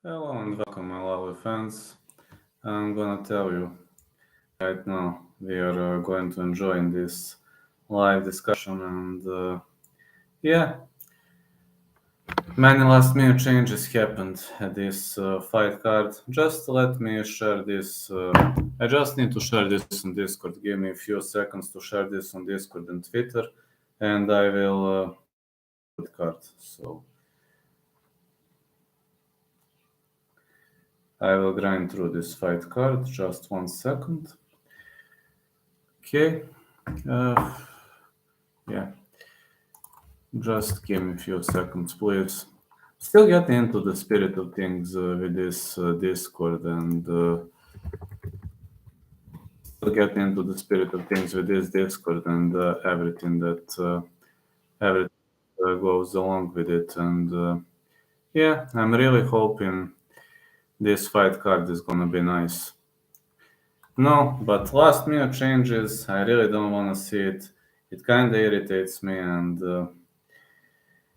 Hello and welcome, my lovely fans. I'm gonna tell you right now we are going to enjoy in this live discussion, and yeah, many last minute changes happened at this fight card. Just let me share this. I just need to share this on Discord. Give me a few seconds to share this on Discord and Twitter, and I will card. So I will grind through this fight card. Just 1 second. Okay. Yeah. Just give me a few seconds, please. Still getting into the spirit of things with this Discord, and still getting into the spirit of things with this Discord and everything that everything goes along with it. And yeah, I'm really hoping this fight card is gonna be nice. No, but last minute changes, I really don't want to see it. It kind of irritates me, and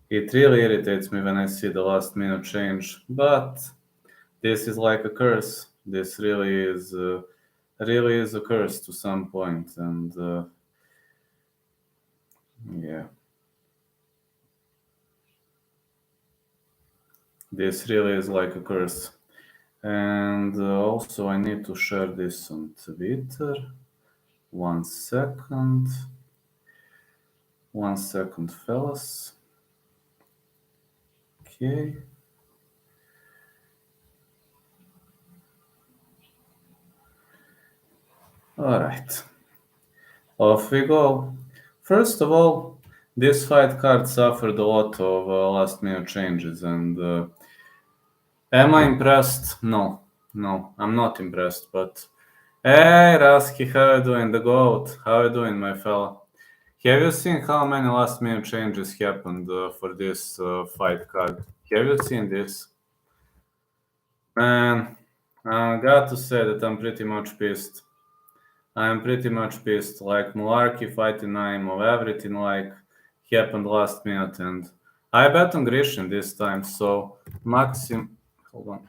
it really irritates me when I see the last minute change. But this is like a curse. This really is a curse to some point, and yeah, this really is like a curse. And also, I need to share this on Twitter. 1 second. 1 second, fellas. Okay. All right. Off we go. First of all, this fight card suffered a lot of last minute changes, and am I impressed? No, I'm not impressed. But hey, Raski, how you doing? The GOAT, how you doing, my fella? Have you seen how many last minute changes happened for this fight card? Have you seen this? Man, I got to say that I'm pretty much pissed. I'm pretty much pissed. Like Malarkey fighting Naimov, everything like happened last minute, and I bet on Grishin this time. So Maxim, hold on.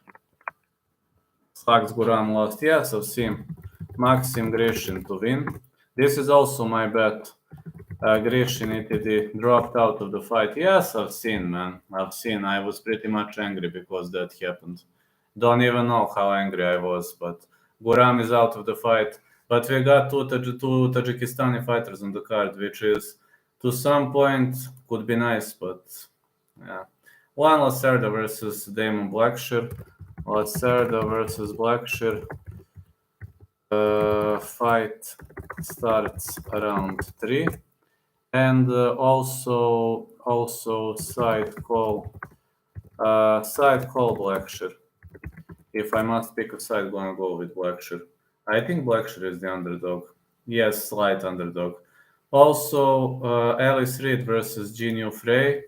Saks Guram lost. Yes, I've seen Maxim Grishin to win. This is also my bet. Grishin ETD dropped out of the fight. Yes, I've seen, man. I've seen. I was pretty much angry because that happened. Don't even know how angry I was, but Guram is out of the fight. But we got two Tajikistani fighters on the card, which is to some point could be nice, but yeah. Juan Lacerda versus Damon Blackshear. Lacerda versus Blackshear. Fight starts around 3. And also side call Blackshear. If I must pick a side, gonna go with Blackshear. I think Blackshear is the underdog. Yes, slight underdog. Also, Alice Reed versus Jinyu Frey.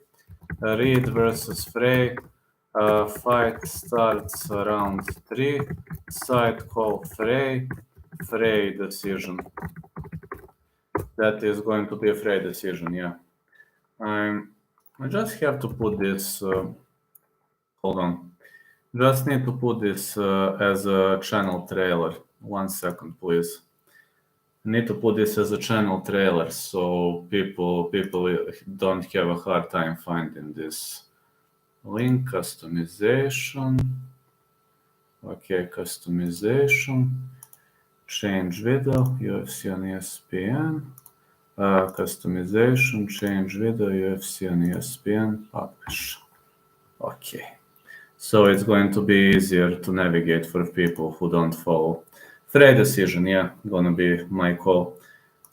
Reed versus Frey. Fight starts around 3. Side call Frey. Frey decision. That is going to be a Frey decision, yeah. I just have to put this. Hold on. Just need to put this as a channel trailer. 1 second, please. Need to put this as a channel trailer so people don't have a hard time finding this. Link customization. Okay, customization. Change video, UFC on ESPN. Customization, change video, UFC on ESPN, publish. Okay. So it's going to be easier to navigate for people who don't follow. Frey decision, yeah, gonna be my call.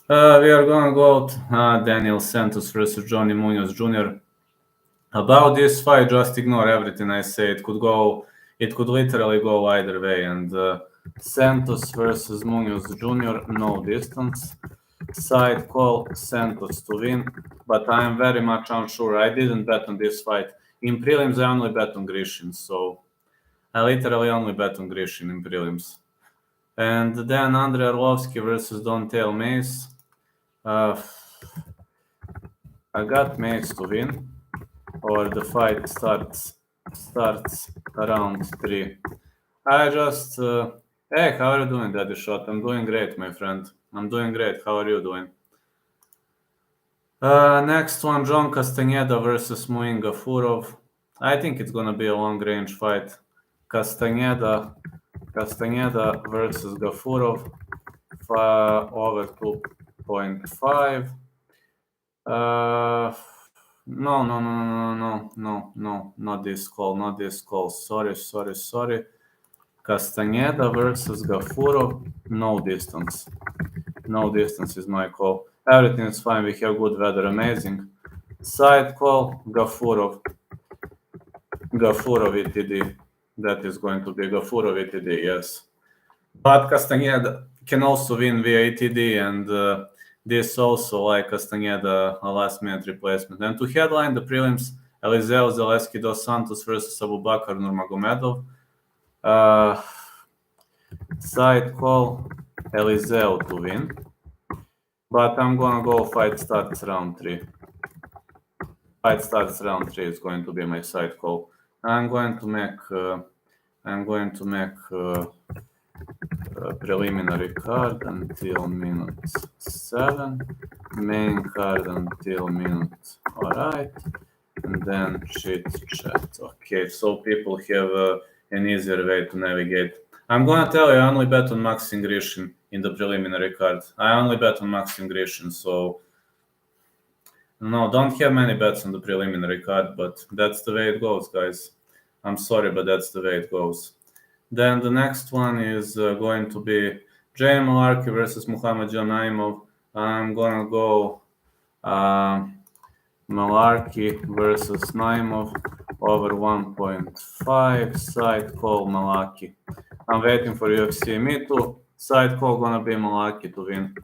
We are gonna go to Daniel Santos versus Johnny Munoz Jr. About this fight, just ignore everything I say. It could literally go either way. And Santos versus Munoz Jr., no distance. Side call Santos to win, but I am very much unsure. I didn't bet on this fight. In prelims, I only bet on Grishin, so I literally only bet on Grishin in prelims. And then Andrei Arlovsky versus Don'Tale Mace. I got Mace to win, or the fight starts round 3. I just... hey, how are you doing, Daddy Shot? I'm doing great, my friend. I'm doing great. How are you doing? Next one, John Castaneda versus Muin Gafurov. I think it's gonna be a long-range fight. Castaneda versus Gafurov over 2.5. No, not this call. Sorry. Castaneda versus Gafurov, no distance. No distance is my call. Everything is fine. We have good weather. Amazing. Side call, Gafurov ETD. That is going to be Gafurov ETD, yes. But Castaneda can also win via ETD, and this also, like Castaneda, a last-minute replacement. And to headline the prelims, Eliseu Zaleski dos Santos versus Abubakar Nurmagomedov. Side call, Eliseu to win. But I'm gonna go fight starts round 3. Fight starts round 3 is going to be my side call. I'm going to make preliminary card until minute 7, main card until minute, alright, and then Chit Chat. Okay, so people have an easier way to navigate. I'm gonna tell you, I only bet on Maxim Grishin in the preliminary card. I only bet on Maxim Grishin, so no, don't have many bets on the preliminary card, but that's the way it goes, guys. I'm sorry, but that's the way it goes. Then the next one is going to be Jay Malarkey versus Muhammad Naimov. I'm gonna go Malarkey versus Naimov over 1.5. Side call Malarkey. I'm waiting for UFC. Me too. Side call gonna be Malarkey to win.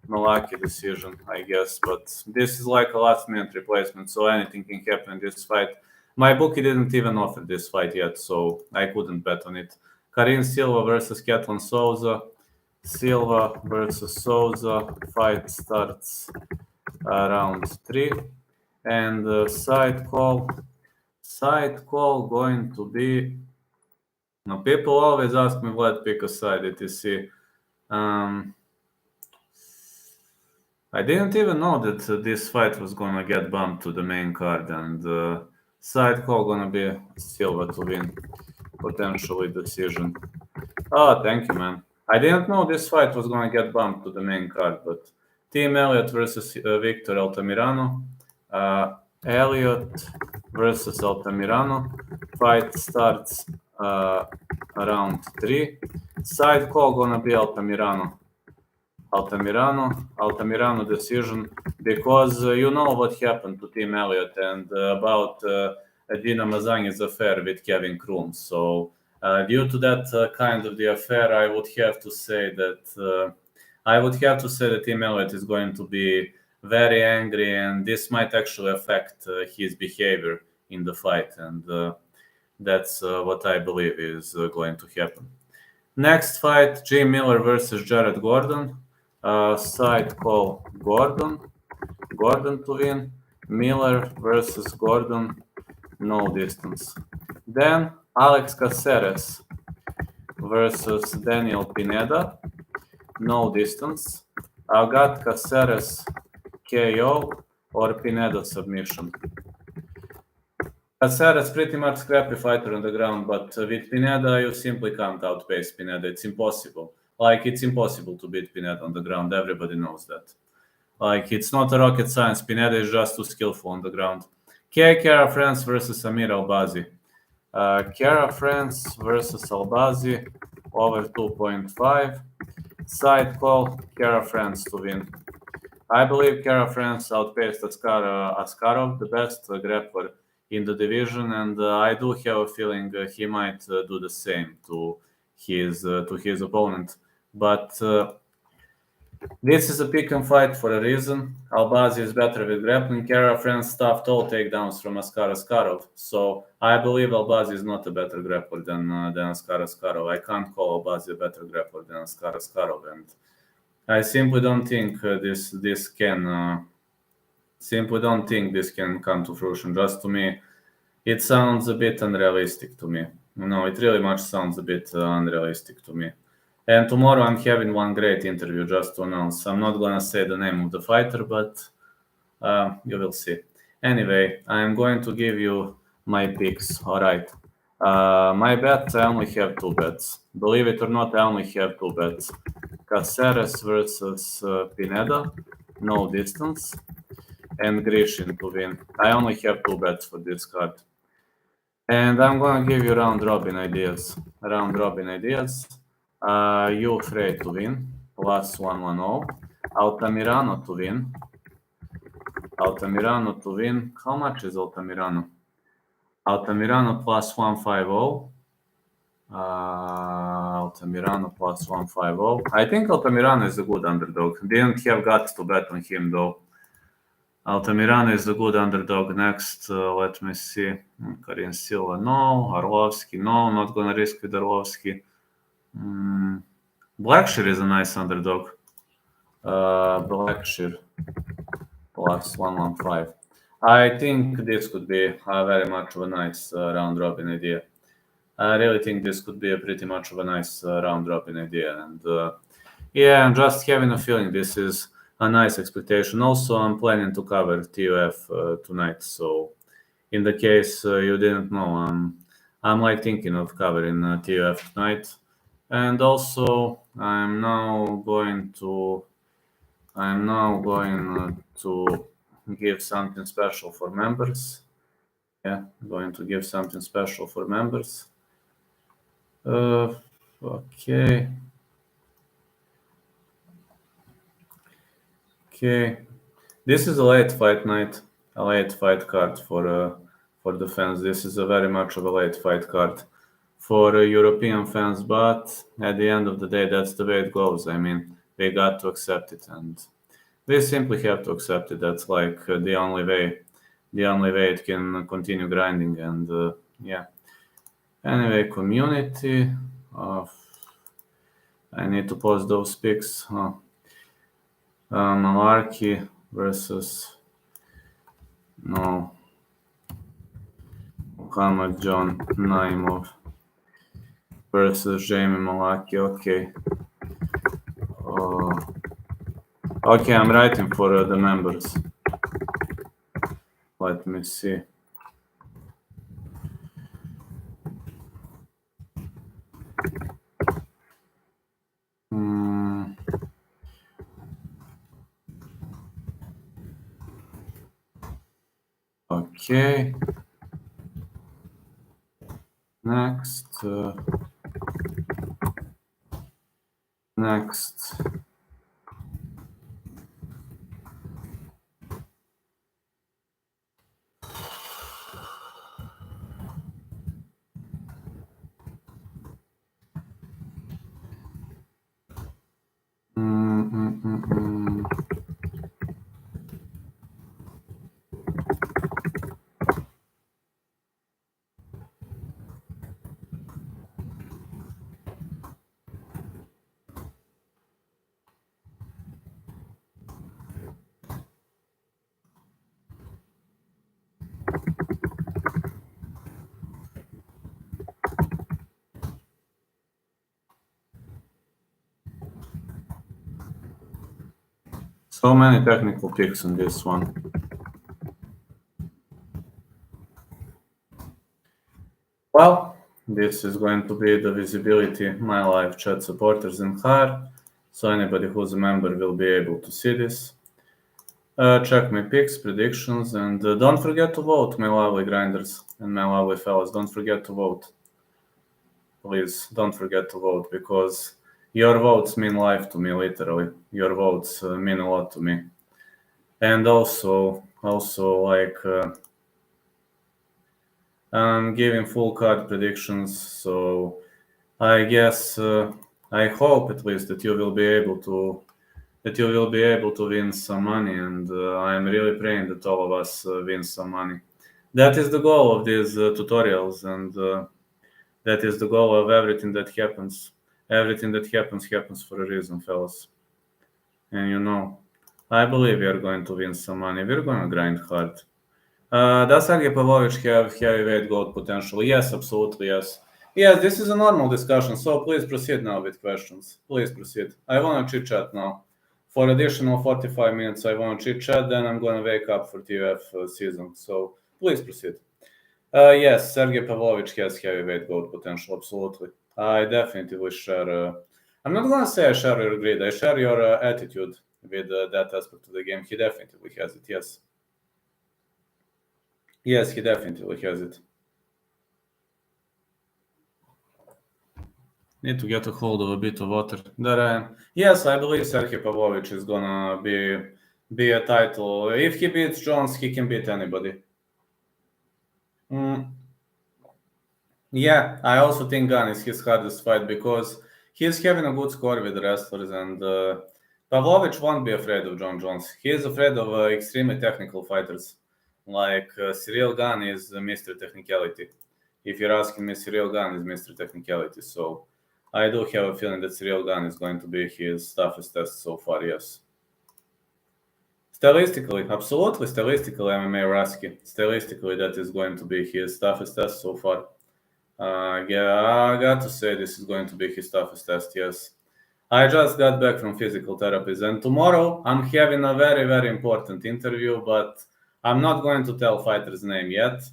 Malarkey decision, I guess. But this is like a last-minute replacement, so anything can happen in this fight. My bookie didn't even offer this fight yet, so I couldn't bet on it. Karin Silva versus Ketlin Souza. Silva versus Souza. Fight starts round 3. And side call going to be... Now, people always ask me what pick a side, etc. I didn't even know that this fight was gonna get bumped to the main card, and side call gonna be Silva to win, potentially decision. Oh, thank you, man. I didn't know this fight was gonna get bumped to the main card, but Team Elliott versus Victor Altamirano. Elliott versus Altamirano. Fight starts round 3. Side call gonna be Altamirano decision, because you know what happened to Team Elliott and about Dina Mazangi's affair with Kevin Krum. So due to that kind of the affair, I would have to say that Team Elliott is going to be very angry, and this might actually affect his behavior in the fight, and that's what I believe is going to happen. Next fight, Jim Miller versus Jared Gordon. Side call Gordon to win. Miller versus Gordon, no distance. Then Alex Caceres versus Daniel Pineda, no distance. I've got Caceres KO or Pineda submission. Caceres pretty much scrappy fighter on the ground, but with Pineda you simply can't outpace Pineda. It's impossible. It's impossible to beat Pineda on the ground. Everybody knows that. It's not a rocket science. Pineda is just too skillful on the ground. Kara France versus Amir Albazi. Kara France versus Albazi over 2.5. Side call, Kara France to win. I believe Kara France outpaced Askarov, the best grappler in the division, and I do have a feeling he might do the same to his opponent. But this is a pick and fight for a reason. Albazi is better with grappling. Kara France stuffed all takedowns from Askarov, so I believe Albazi is not a better grappler than Askarov. I can't call Albazi a better grappler than Askarov, and I simply don't think this can come to fruition. Just to me, it sounds a bit unrealistic to me. No, it really much sounds a bit unrealistic to me. And tomorrow I'm having one great interview just to announce. I'm not gonna say the name of the fighter, but you will see. Anyway, I'm going to give you my picks. All right. My bet, I only have two bets. Believe it or not, I only have two bets. Caceres versus Pineda, no distance, and Grishin to win. I only have two bets for this card. And I'm gonna give you round robin ideas. Round robin ideas. You Frey to win, plus 110. Altamirano to win. Altamirano to win. How much is Altamirano? Altamirano plus 150. Altamirano plus 150. I think Altamirano is a good underdog. Didn't have guts to bet on him though. Altamirano is a good underdog. Next, let me see. Karin Silva, no. Arlovsky, no. Not gonna risk with Arlovsky. Blackshear is a nice underdog. Blackshear plus 115. I think this could be very much of a nice round robin idea. I really think this could be a pretty much of a nice round robin idea. And yeah, I'm just having a feeling this is a nice expectation. Also, I'm planning to cover TUF tonight. So in the case you didn't know, I'm like thinking of covering TUF tonight. And also, I'm now going to give something special for members. Yeah, I'm going to give something special for members. Okay. Okay. This is a late fight night, a late fight card for the fans. This is a very much of a late fight card for European fans, but at the end of the day, that's the way it goes. I mean, we got to accept it, and we simply have to accept it. That's like the only way it can continue grinding. And yeah. Anyway, community. I need to post those picks. Malarkey versus Muhammad John Naimov versus Jamie Malaki. Okay. Okay, I'm writing for the members. Let me see. Okay. Next. So many technical picks in this one. Well, this is going to be the visibility, my live chat supporters in HAR. So anybody who's a member will be able to see this. Check my picks, predictions, and don't forget to vote, my lovely grinders and my lovely fellas. Don't forget to vote. Please, don't forget to vote, because your votes mean life to me, literally. Your votes mean a lot to me. And also like I'm giving full card predictions, so I guess I hope at least that you will be able to win some money, and I'm really praying that all of us win some money. That is the goal of these tutorials, and that is the goal of everything that happens. Everything that happens for a reason, fellas. And I believe we are going to win some money. We're going to grind hard. Does Sergey Pavlovich have heavyweight gold potential? Yes, absolutely, yes. Yes, this is a normal discussion, so please proceed now with questions. Please proceed. I want to chit chat now. For additional 45 minutes, I want to chit chat, then I'm going to wake up for TUF season. So please proceed. Yes, Sergey Pavlovich has heavyweight GOAT potential, absolutely. I definitely share. I'm not going to say I share your greed, I share your attitude with that aspect of the game. He definitely has it, yes. Yes, he definitely has it. Need to get a hold of a bit of water. There I am. Yes, I believe Sergey Pavlovich is gonna be a title. If he beats Jones, he can beat anybody. Yeah, I also think Gunn is his hardest fight because he's having a good score with wrestlers, and Pavlovich won't be afraid of John Jones. He is afraid of extremely technical fighters. Like Cyril Gunn is Mr. Technicality. If you're asking me, Cyril Gunn is Mr. Technicality. So I do have a feeling that Cyril Gunn is going to be his toughest test so far, yes. Stylistically, absolutely stylistically, MMA Rasky. Stylistically, that is going to be his toughest test so far. Yeah, I got to say this is going to be his toughest test, yes. I just got back from physical therapies, and tomorrow I'm having a very, very important interview, but I'm not going to tell fighter's name yet.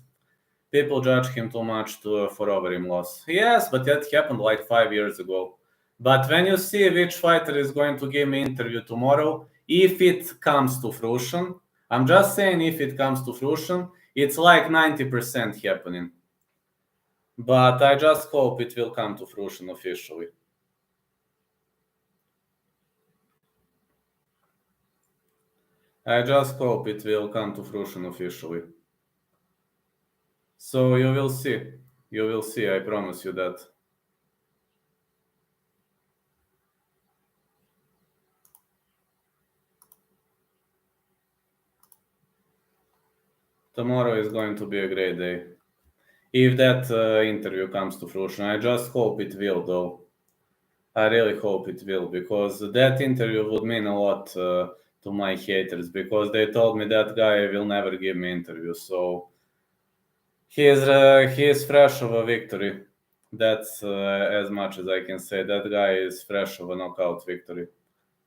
People judge him too much for over him loss. Yes, but that happened like 5 years ago. But when you see which fighter is going to give me interview tomorrow, if it comes to fruition, I'm just saying if it comes to fruition, it's like 90% happening. But I just hope it will come to fruition officially. I just hope it will come to fruition officially. So you will see. You will see, I promise you that. Tomorrow is going to be a great day. If that interview comes to fruition, I just hope it will, though. I really hope it will, because that interview would mean a lot to my haters, because they told me that guy will never give me interview. So he is fresh of a victory. That's as much as I can say. That guy is fresh of a knockout victory.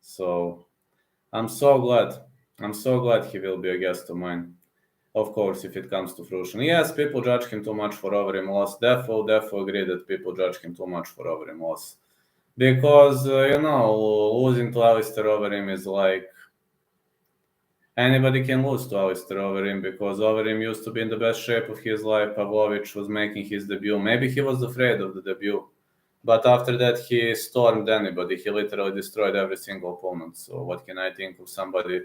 So I'm so glad. I'm so glad he will be a guest of mine. Of course, if it comes to fruition. Yes, people judge him too much for over him loss. Definitely agree that people judge him too much for over him loss. Because, losing to Alistair Overeem is like anybody can lose to Alistair Overeem, because Overeem used to be in the best shape of his life. Pavlovich was making his debut. Maybe he was afraid of the debut. But after that, he stormed anybody. He literally destroyed every single opponent. So what can I think of somebody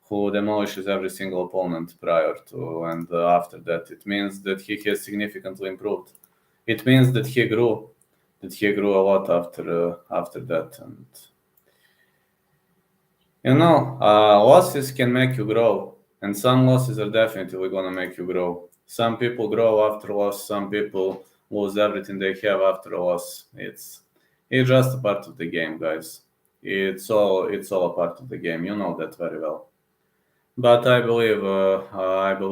who demolishes every single opponent prior to and after that? It means that he has significantly improved. It means that he grew a lot after that. And losses can make you grow, and some losses are definitely gonna make you grow. Some people grow after loss. Some people lose everything they have after a loss. It's just a part of the game, guys. It's all a part of the game. You know that very well. But I believe Alistair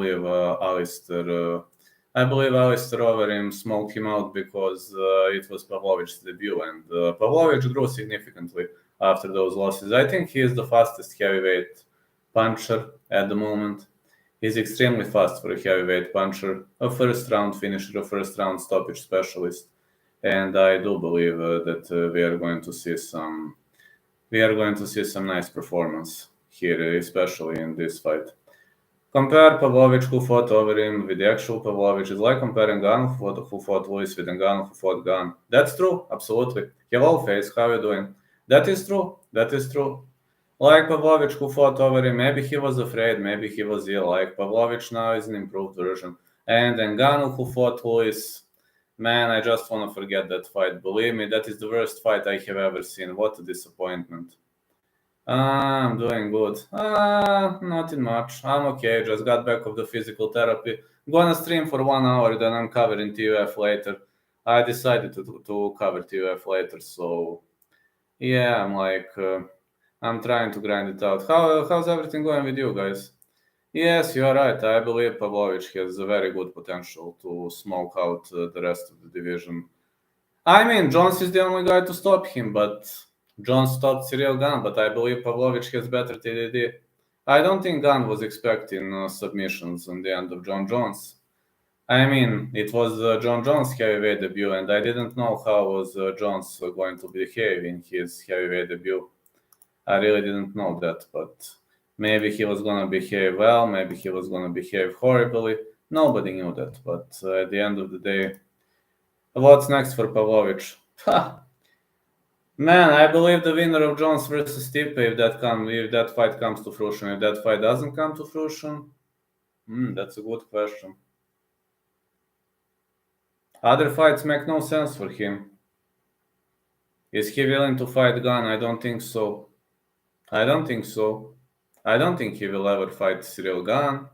Overeem smoked him out because it was Pavlovich's debut, and Pavlovich grew significantly after those losses. I think he is the fastest heavyweight puncher at the moment. He's extremely fast for a heavyweight puncher, a first round finisher, a first round stoppage specialist, and I do believe that we are going to see some nice performance here, especially in this fight. Compare Pavlovich, who fought over him, with the actual Pavlovich. It's like comparing Gunn, who fought Lewis, with Gunn, who fought Gunn. That's true, absolutely. Hello, face, how you doing? That is true, that is true. Like Pavlovich, who fought over him, maybe he was afraid, maybe he was ill. Like Pavlovich now is an improved version. And then Gunn, who fought Lewis, man, I just want to forget that fight. Believe me, that is the worst fight I have ever seen. What a disappointment. I'm doing good. Nothing much. I'm okay. Just got back of the physical therapy. Gonna stream for 1 hour, then I'm covering TUF later. I decided to cover TUF later, so yeah, I'm trying to grind it out. How's everything going with you guys? Yes, you are right. I believe Pavlovich has a very good potential to smoke out the rest of the division. I mean, Jones is the only guy to stop him, but Jones stopped Cyril Gane, but I believe Pavlovich has better TDD. I don't think Gane was expecting submissions on the end of John Jones. I mean, it was John Jones' heavyweight debut, and I didn't know how was Jones going to behave in his heavyweight debut. I really didn't know that, but maybe he was gonna behave well, maybe he was gonna behave horribly. Nobody knew that, but at the end of the day, what's next for Pavlovich? Ha! Man, I believe the winner of Jones versus Stipe, if that fight comes to fruition, if that fight doesn't come to fruition, that's a good question. Other fights make no sense for him. Is he willing to fight Gane? I don't think so. I don't think so. I don't think he will ever fight Cyril Gane.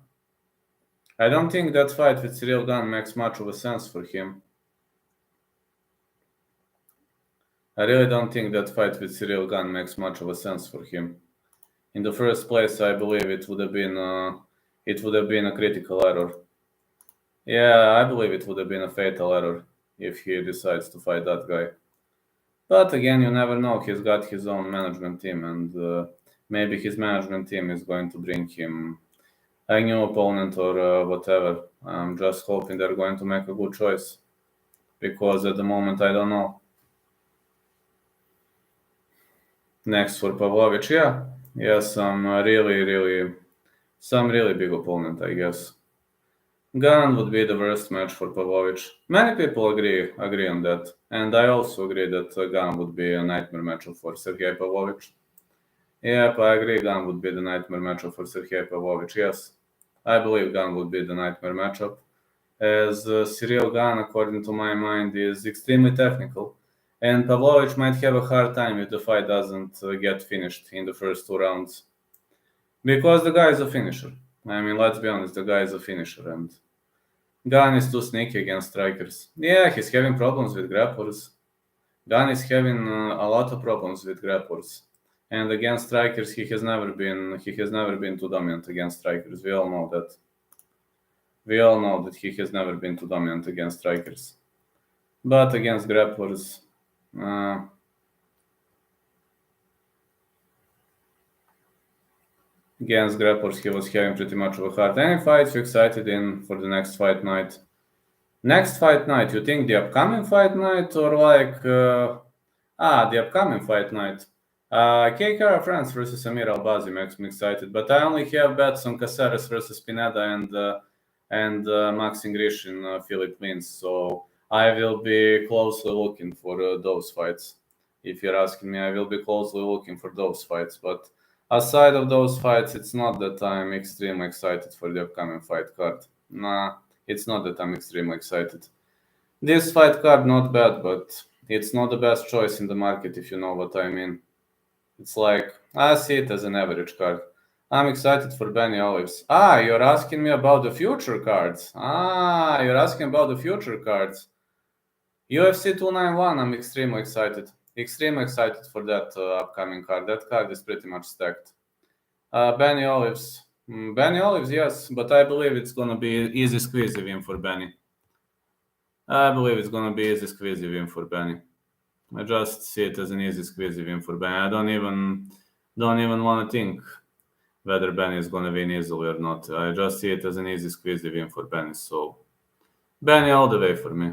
I don't think that fight with Cyril Gane makes much of a sense for him. I really don't think that fight with Cyril Gane makes much of a sense for him. In the first place, I believe it would have been a critical error. Yeah, I believe it would have been a fatal error if he decides to fight that guy. But again, you never know. He's got his own management team, and maybe his management team is going to bring him a new opponent or whatever. I'm just hoping they're going to make a good choice, because at the moment I don't know. Next for Pavlovich, yeah, some really big opponent, I guess. Gane would be the worst match for Pavlovich. Many people agree on that, and I also agree that Gane would be a nightmare matchup for Sergey Pavlovich. Yep, I agree. Gane would be the nightmare matchup for Sergey Pavlovich. Yes, I believe Gane would be the nightmare matchup, as Cyril Gane, according to my mind, is extremely technical, and Pavlovich might have a hard time if the fight doesn't get finished in the first 2 rounds, because the guy is a finisher. I mean, let's be honest, the guy is a finisher, and Gane is too sneaky against strikers. Yeah, he's having problems with grapplers. Gane is having a lot of problems with grapplers, and against strikers, he has never been too dominant against strikers. We all know that. We all know that he has never been too dominant against strikers. But against grapplers, he was having pretty much of a hard. Any fights you excited in for the next fight night? Next fight night, you think the upcoming fight night or like the upcoming fight night? KKR France versus Amir Albazi makes me excited, but I only have bets on Caceres versus Pineda and Max Ingrishin Philip wins, so I will be closely looking for those fights. If you're asking me, I will be closely looking for those fights. But aside of those fights, it's not that I'm extremely excited for the upcoming fight card. Nah, it's not that I'm extremely excited. This fight card not bad, but it's not the best choice in the market, if you know what I mean. It's like, I see it as an average card. I'm excited for Benny Olives. You're asking me about the future cards. You're asking about the future cards. UFC 291, I'm extremely excited. Extremely excited for that upcoming card. That card is pretty much stacked. Benny Olives. Benny Olives, yes, but I believe it's going to be easy squeezy win for Benny. I believe it's going to be easy squeezy win for Benny. I just see it as an easy squeezy win for Benny. I don't even want to think whether Benny is going to win easily or not. I just see it as an easy squeezy win for Benny. So Benny all the way for me.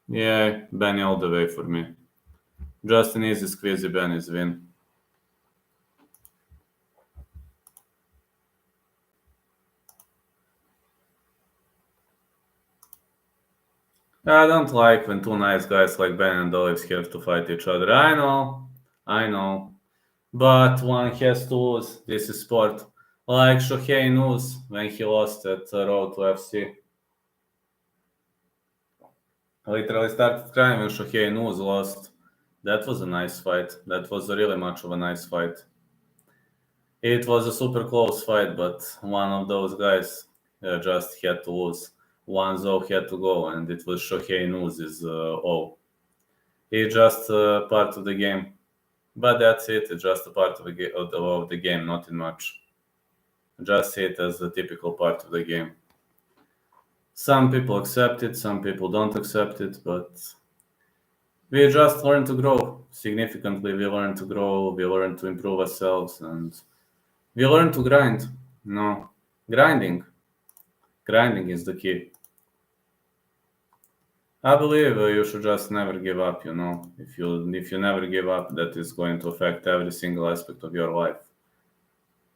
Yeah, Benny all the way for me. Just an easy squeezy Benny's win. I don't like when two nice guys like Ben and Olives have to fight each other. I know. But one has to lose. This is sport. Like Shohei Nuz when he lost at Road to FC. I literally started crying when Shohei Nuz lost. That was a nice fight. That was really much of a nice fight. It was a super close fight, but one of those guys just had to lose. One Zo had to go, and it was Shohei Nuz's all. It's just part of the game. But that's it. It's just a part of the game, nothing much. Just see it as a typical part of the game. Some people accept it, some people don't accept it, but We just learn to grow significantly. We learn to grow. We learn to improve ourselves, and we learn to grind. No, grinding. Grinding is the key. I believe you should just never give up. If you never give up, that is going to affect every single aspect of your life.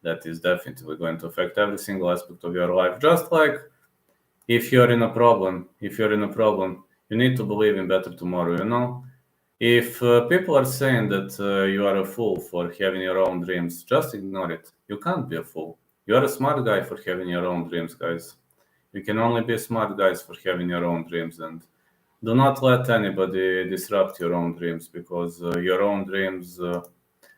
That is definitely going to affect every single aspect of your life. Just like if you're in a problem, you need to believe in better tomorrow. If people are saying that you are a fool for having your own dreams, just ignore it. You can't be a fool. You are a smart guy for having your own dreams, guys. You can only be smart guys for having your own dreams, and do not let anybody disrupt your own dreams, because your own dreams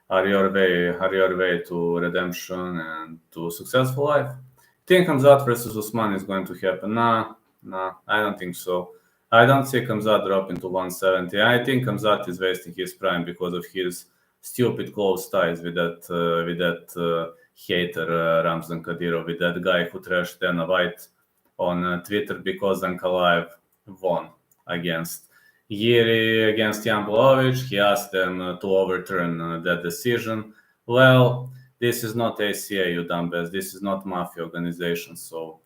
are your way to redemption and to successful life. Think Hamzat versus Usman is going to happen? Nah, I don't think so. I don't see Hamzat dropping to 170. I think Hamzat is wasting his prime because of his stupid close ties with that hater Ramzan Kadyrov, with that guy who trashed Dana White on Twitter because Ankalaev won against against Jan Blachowicz. He asked them to overturn that decision. Well, this is not ACA, you dumbass. This is not mafia organization. So,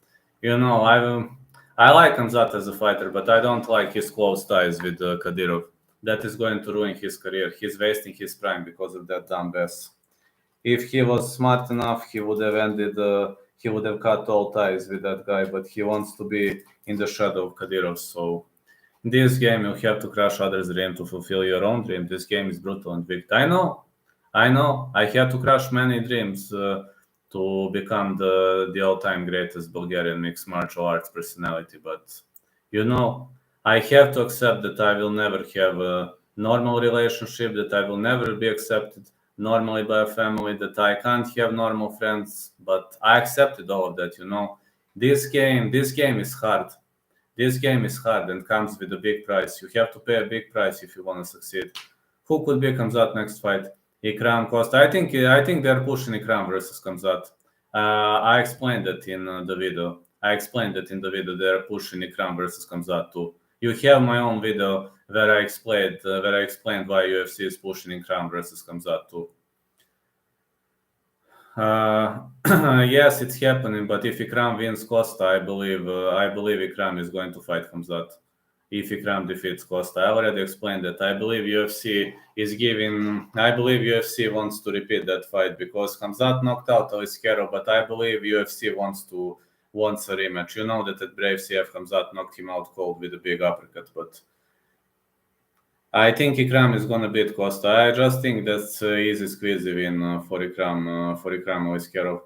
I like Hamzat as a fighter, but I don't like his close ties with Kadyrov. That is going to ruin his career. He's wasting his prime because of that dumbass. If he was smart enough, he would have ended. He would have cut all ties with that guy, but he wants to be in the shadow of Kadyrov. So in this game, you have to crush others' dream to fulfill your own dream. This game is brutal and wicked. I know. I had to crush many dreams to become the all-time greatest Bulgarian mixed martial arts personality. But I have to accept that I will never have a normal relationship, that I will never be accepted normally by a family, that I can't have normal friends. But I accepted all of that. This game is hard. This game is hard and comes with a big price. You have to pay a big price if you want to succeed. Who could be Kamzat next fight? Ikram Costa. I think they're pushing Ikram versus Kamzat. I explained that in the video. They're pushing Ikram versus Kamzat too. You have my own video where I explained why UFC is pushing Ikram versus Kamzat too. Yes, it's happening. But if Ikram wins Costa, I believe Ikram is going to fight Hamzat. If Ikram defeats Costa, I already explained that. I believe UFC wants to repeat that fight because Hamzat knocked out Aliskero, but I believe UFC wants a rematch. You know that at Brave CF, Hamzat knocked him out cold with a big uppercut, but I think Ikram is gonna beat Costa. I just think that's easy squeezy win for Ikram Oiskerov.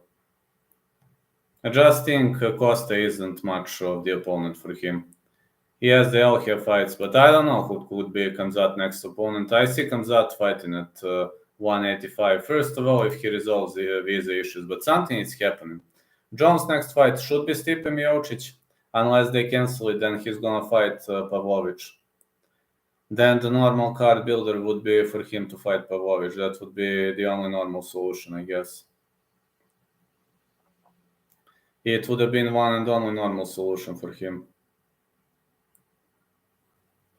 I just think Costa isn't much of the opponent for him. Yes, they all have fights, but I don't know who could be Kamzat next opponent. I see Kamzat fighting at 185. First of all, if he resolves the visa issues, but something is happening. John's next fight should be Stipe Miocic. Unless they cancel it, then he's gonna fight Pavlovich. Then the normal card builder would be for him to fight Pavlovich. That would be the only normal solution, I guess. It would have been one and only normal solution for him.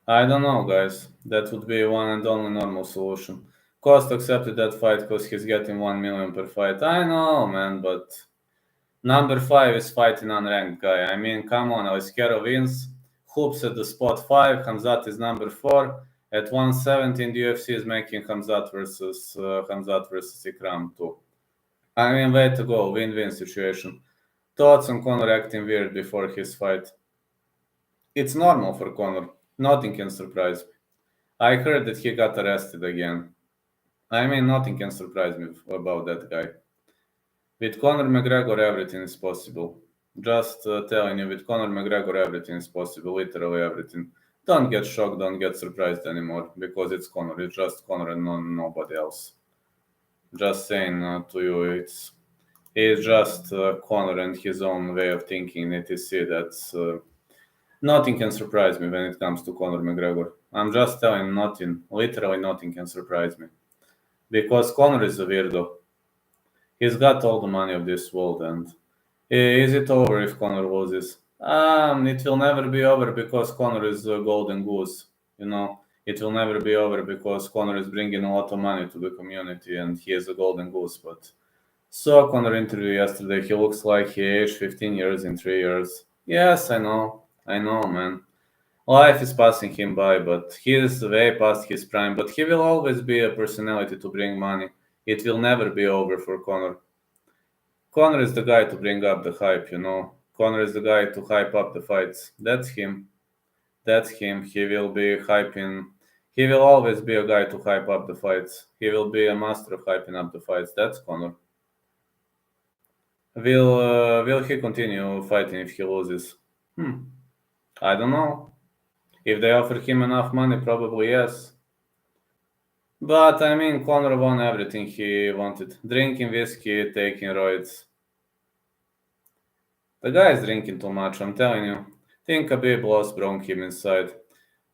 I don't know, guys. That would be one and only normal solution. Cost accepted that fight because he's getting 1 million per fight. I know, man, but number 5 is fighting unranked guy. I mean, come on, Aliskero wins. Hoops at the spot 5. Hamzat is number 4. At 170 in the UFC is making Hamzat versus Ikram too. I mean, way to go. Win-win situation. Thoughts on Conor acting weird before his fight? It's normal for Conor. Nothing can surprise me. I heard that he got arrested again. I mean, nothing can surprise me about that guy. With Conor McGregor, everything is possible. Just telling you, with Conor McGregor, everything is possible. Literally everything. Don't get shocked, don't get surprised anymore, because it's Conor. It's just Conor and nobody else. Just saying to you, it's just Conor and his own way of thinking, etc. That's nothing can surprise me when it comes to Conor McGregor. I'm just telling you, nothing, literally nothing can surprise me. Because Conor is a weirdo. He's got all the money of this world, and is it over if Conor loses? It will never be over because Conor is a golden goose. it will never be over because Conor is bringing a lot of money to the community and he is a golden goose. But saw Conor interview yesterday. He looks like he aged 15 years in 3 years. Yes, I know, man. Life is passing him by, but he is way past his prime. But he will always be a personality to bring money. It will never be over for Conor. Conor is the guy to bring up the hype, Conor is the guy to hype up the fights. That's him. That's him. He will be hyping. He will always be a guy to hype up the fights. He will be a master of hyping up the fights. That's Conor. Will he continue fighting if he loses? I don't know. If they offer him enough money, probably yes. But I mean, Conor won everything he wanted: drinking whiskey, taking roids. The guy is drinking too much, I'm telling you. Think Khabib lost broke him inside.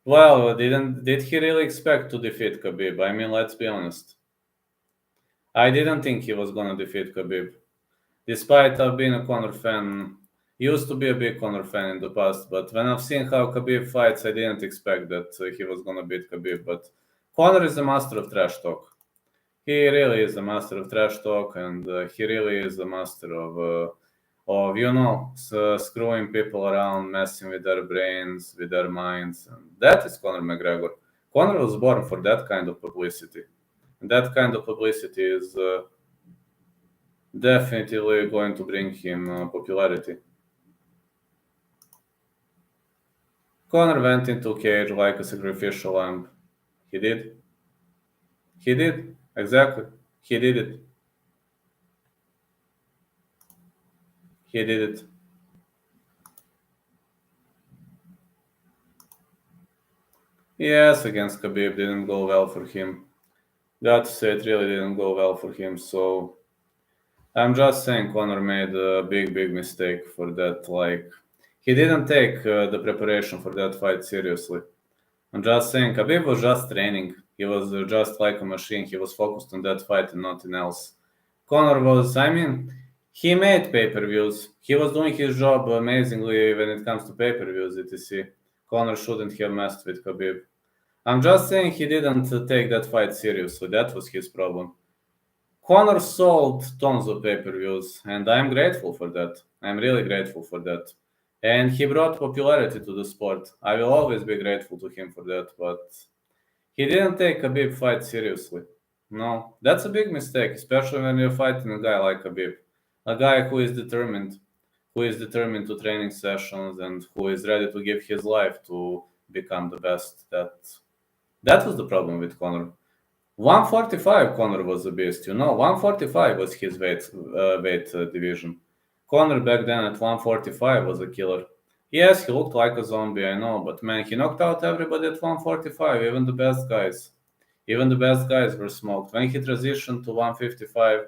Well, did he really expect to defeat Khabib? I mean, let's be honest. I didn't think he was gonna defeat Khabib. Despite I've been a Conor fan, used to be a big Conor fan in the past, but when I've seen how Khabib fights, I didn't expect that he was gonna beat Khabib. But Conor is a master of trash talk. He really is a master of trash talk, and he really is a master of screwing people around, messing with their brains, with their minds. And that is Conor McGregor. Conor was born for that kind of publicity. And that kind of publicity is definitely going to bring him popularity. Conor went into cage like a sacrificial lamb. He did. He did. Exactly. He did it. He did it. Yes, against Khabib didn't go well for him. Got to say, it really didn't go well for him. So I'm just saying Conor made a big, big mistake for that. Like, he didn't take the preparation for that fight seriously. I'm just saying Khabib was just training. He was just like a machine. He was focused on that fight and nothing else. Conor was, I mean, he made pay-per-views. He was doing his job amazingly when it comes to pay-per-views, etc. Conor shouldn't have messed with Khabib. I'm just saying he didn't take that fight seriously. That was his problem. Conor sold tons of pay-per-views, and I'm grateful for that. I'm really grateful for that. And he brought popularity to the sport. I will always be grateful to him for that, but he didn't take Khabib fight seriously. No, that's a big mistake, especially when you're fighting a guy like Khabib. A guy who is determined to training sessions and who is ready to give his life to become the best. That was the problem with Conor. 145 Conor was a beast, 145 was his weight division. Conor back then at 145 was a killer. Yes, he looked like a zombie, I know, but man, he knocked out everybody at 145, even the best guys. Even the best guys were smoked. When he transitioned to 155,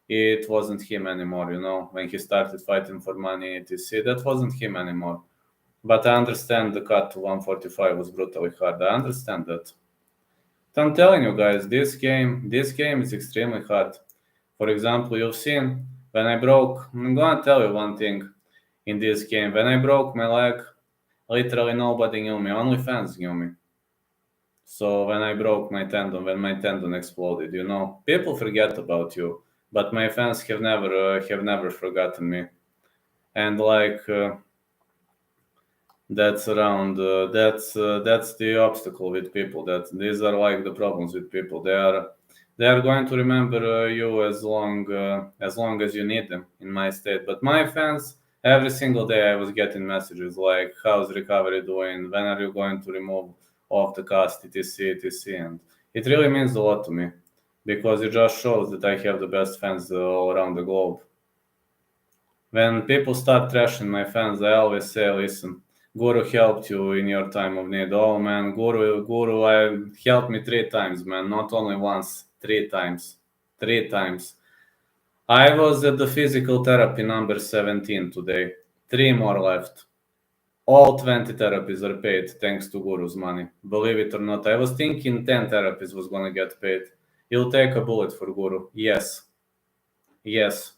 it wasn't him anymore, when he started fighting for money, etc. That wasn't him anymore. But I understand the cut to 145 was brutally hard. I understand that. I'm telling you guys, this game is extremely hard. For example, you've seen I'm gonna tell you one thing in this game. When I broke my leg, literally nobody knew me, only fans knew me. So when I broke my tendon, when my tendon exploded, people forget about you, but my fans have never forgotten me. And like that's the obstacle with people. That these are like the problems with people. They are going to remember you as long as you need them in my state. But my fans, every single day I was getting messages like, how's recovery doing, when are you going to remove off the cast, etc. And it really means a lot to me, because it just shows that I have the best fans all around the globe. When people start trashing my fans, I always say, listen, Guru helped you in your time of need. Oh man, Guru, helped me 3 times, man, not only once, 3 times, 3 times. I was at the physical therapy number 17 today. 3 more left. All 20 therapies are paid thanks to Guru's money. Believe it or not, I was thinking 10 therapies was gonna get paid. You'll take a bullet for Guru. Yes. Yes.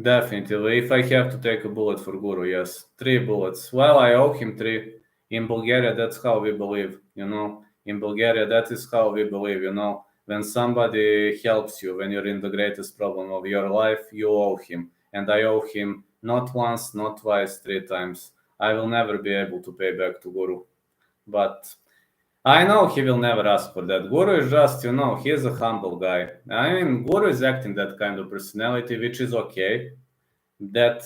Definitely. If I have to take a bullet for Guru, yes. 3 bullets. Well, I owe him 3. In Bulgaria, that's how we believe. In Bulgaria, that is how we believe, when somebody helps you, when you're in the greatest problem of your life, you owe him. And I owe him not once, not twice, 3 times. I will never be able to pay back to Guru. But I know he will never ask for that. Guru is just, he's a humble guy. I mean, Guru is acting that kind of personality, which is okay. That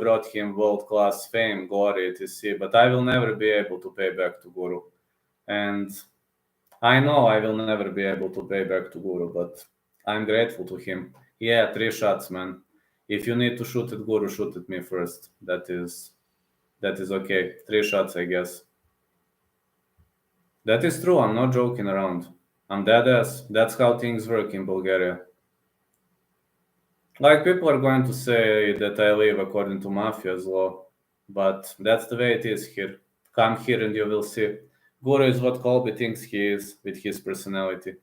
brought him world-class fame, glory, etc. But I will never be able to pay back to Guru. And I know I will never be able to pay back to Guru, but I'm grateful to him. Yeah, 3 shots, man. If you need to shoot at Guru, shoot at me first. That is okay. 3 shots, I guess. That is true. I'm not joking around. I'm dead ass. That's how things work in Bulgaria. Like, people are going to say that I live according to mafia's law, but that's the way it is here. Come here and you will see. Guru is what Colby thinks he is with his personality.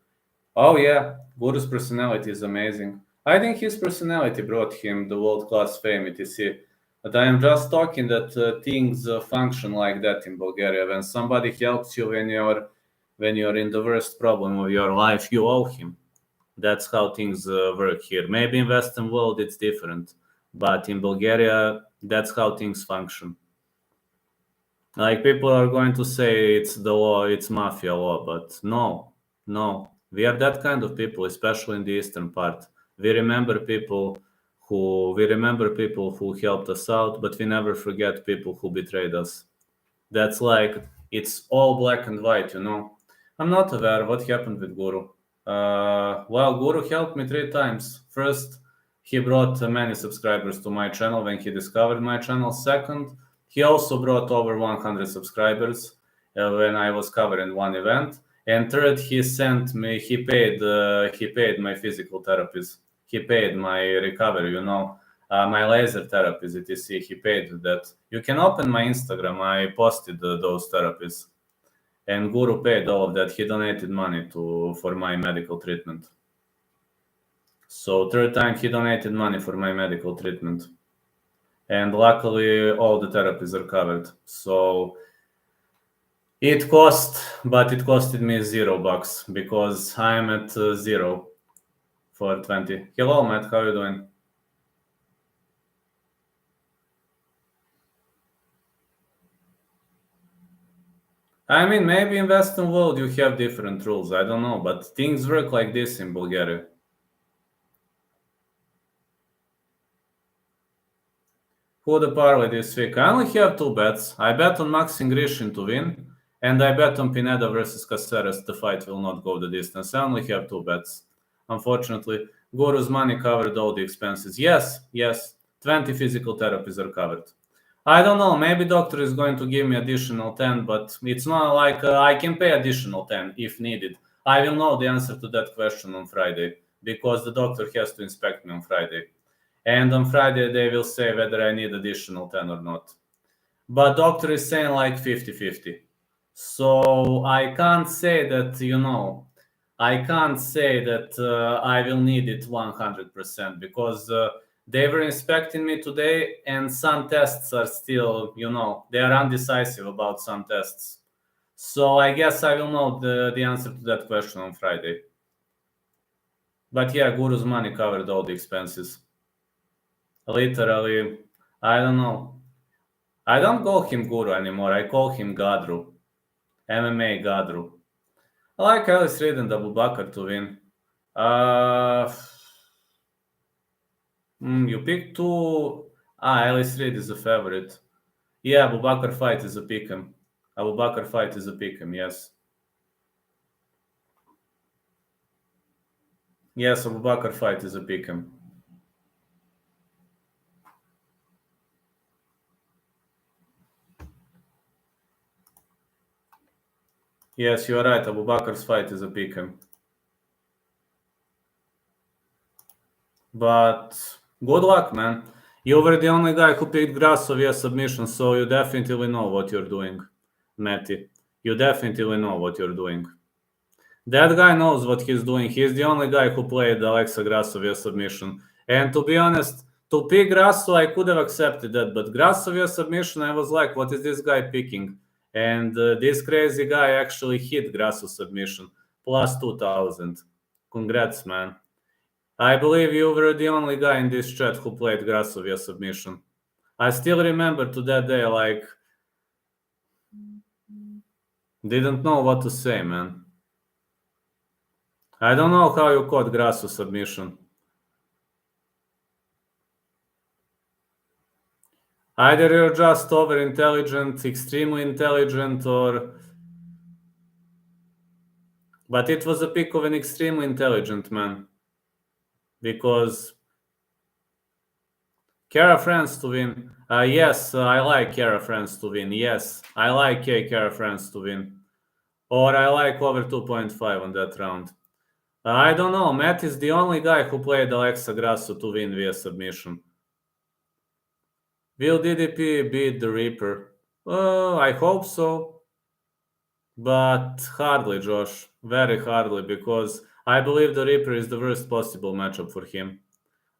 Oh yeah, Guru's personality is amazing. I think his personality brought him the world-class fame, etc. But I am just talking that things function like that in Bulgaria. When somebody helps you when you're in the worst problem of your life, you owe him. That's how things work here. Maybe in Western world it's different, but in Bulgaria, that's how things function. Like, people are going to say it's the law, it's mafia law, but no. We are that kind of people, especially in the eastern part. We remember people who helped us out, but we never forget people who betrayed us. That's like, it's all black and white. I'm not aware what happened with Guru. Well, Guru helped me 3 times. First, he brought many subscribers to my channel when he discovered my channel. Second, he also brought over 100 subscribers when I was covering one event. And third, he paid my physical therapies. He paid my recovery, my laser therapies, etc. He paid that. You can open my Instagram. I posted those therapies. And Guru paid all of that. He donated money for my medical treatment. So 3rd time he donated money for my medical treatment. And luckily all the therapies are covered. So it costed me $0 because I'm at 0 for 20. Hello, Matt, how are you doing? I mean, maybe in Western world you have different rules. I don't know, but things work like this in Bulgaria. Who the parlay this week? I only have 2 bets. I bet on Maxim Grishin to win, and I bet on Pineda versus Caceres. The fight will not go the distance. I only have 2 bets. Unfortunately, Guru's money covered all the expenses. Yes, 20 physical therapies are covered. I don't know, maybe doctor is going to give me additional 10, but it's not like I can pay additional 10 if needed. I will know the answer to that question on Friday because the doctor has to inspect me on Friday. And on Friday, they will say whether I need additional 10 or not. But doctor is saying like 50-50. So I can't say that, I can't say that I will need it 100% because they were inspecting me today and some tests are still, they are undecisive about some tests. So I guess I will know the answer to that question on Friday. But yeah, Guru's money covered all the expenses. Literally, I don't know. I don't call him Guru anymore. I call him Gadru. MMA Gadru. I like Alice Reed and Abu Bakr to win. You pick 2. Alice Reed is a favorite. Yeah, Abu Bakr fight is a pick'em. Abu Bakr fight is a pick'em, yes. Yes, Abu Bakr fight is a pick'em. Yes, you are right. Abu Bakr's fight is a pick'em. But good luck, man. You were the only guy who picked Grasso via submission, so you definitely know what you're doing, Matty. You definitely know what you're doing. That guy knows what he's doing. He's the only guy who played Alexa Grasso via submission. And to be honest, to pick Grasso, I could have accepted that. But Grasso via submission, I was like, what is this guy picking? And this crazy guy actually hit Grasso submission, plus 2,000. Congrats, man. I believe you were the only guy in this chat who played Grasso via submission. I still remember to that day, like, didn't know what to say, man. I don't know how you caught Grasso submission. Either you're just over-intelligent, extremely intelligent, or... But it was a pick of an extremely intelligent man. Because... Kara France to win. Yes, I like Kara France to win. Yes, I like Kara France to win. Or I like over 2.5 on that round. I don't know. Matt is the only guy who played Alexa Grasso to win via submission. Will DDP beat the Reaper? I hope so. But hardly, Josh. Very hardly, because I believe the Reaper is the worst possible matchup for him.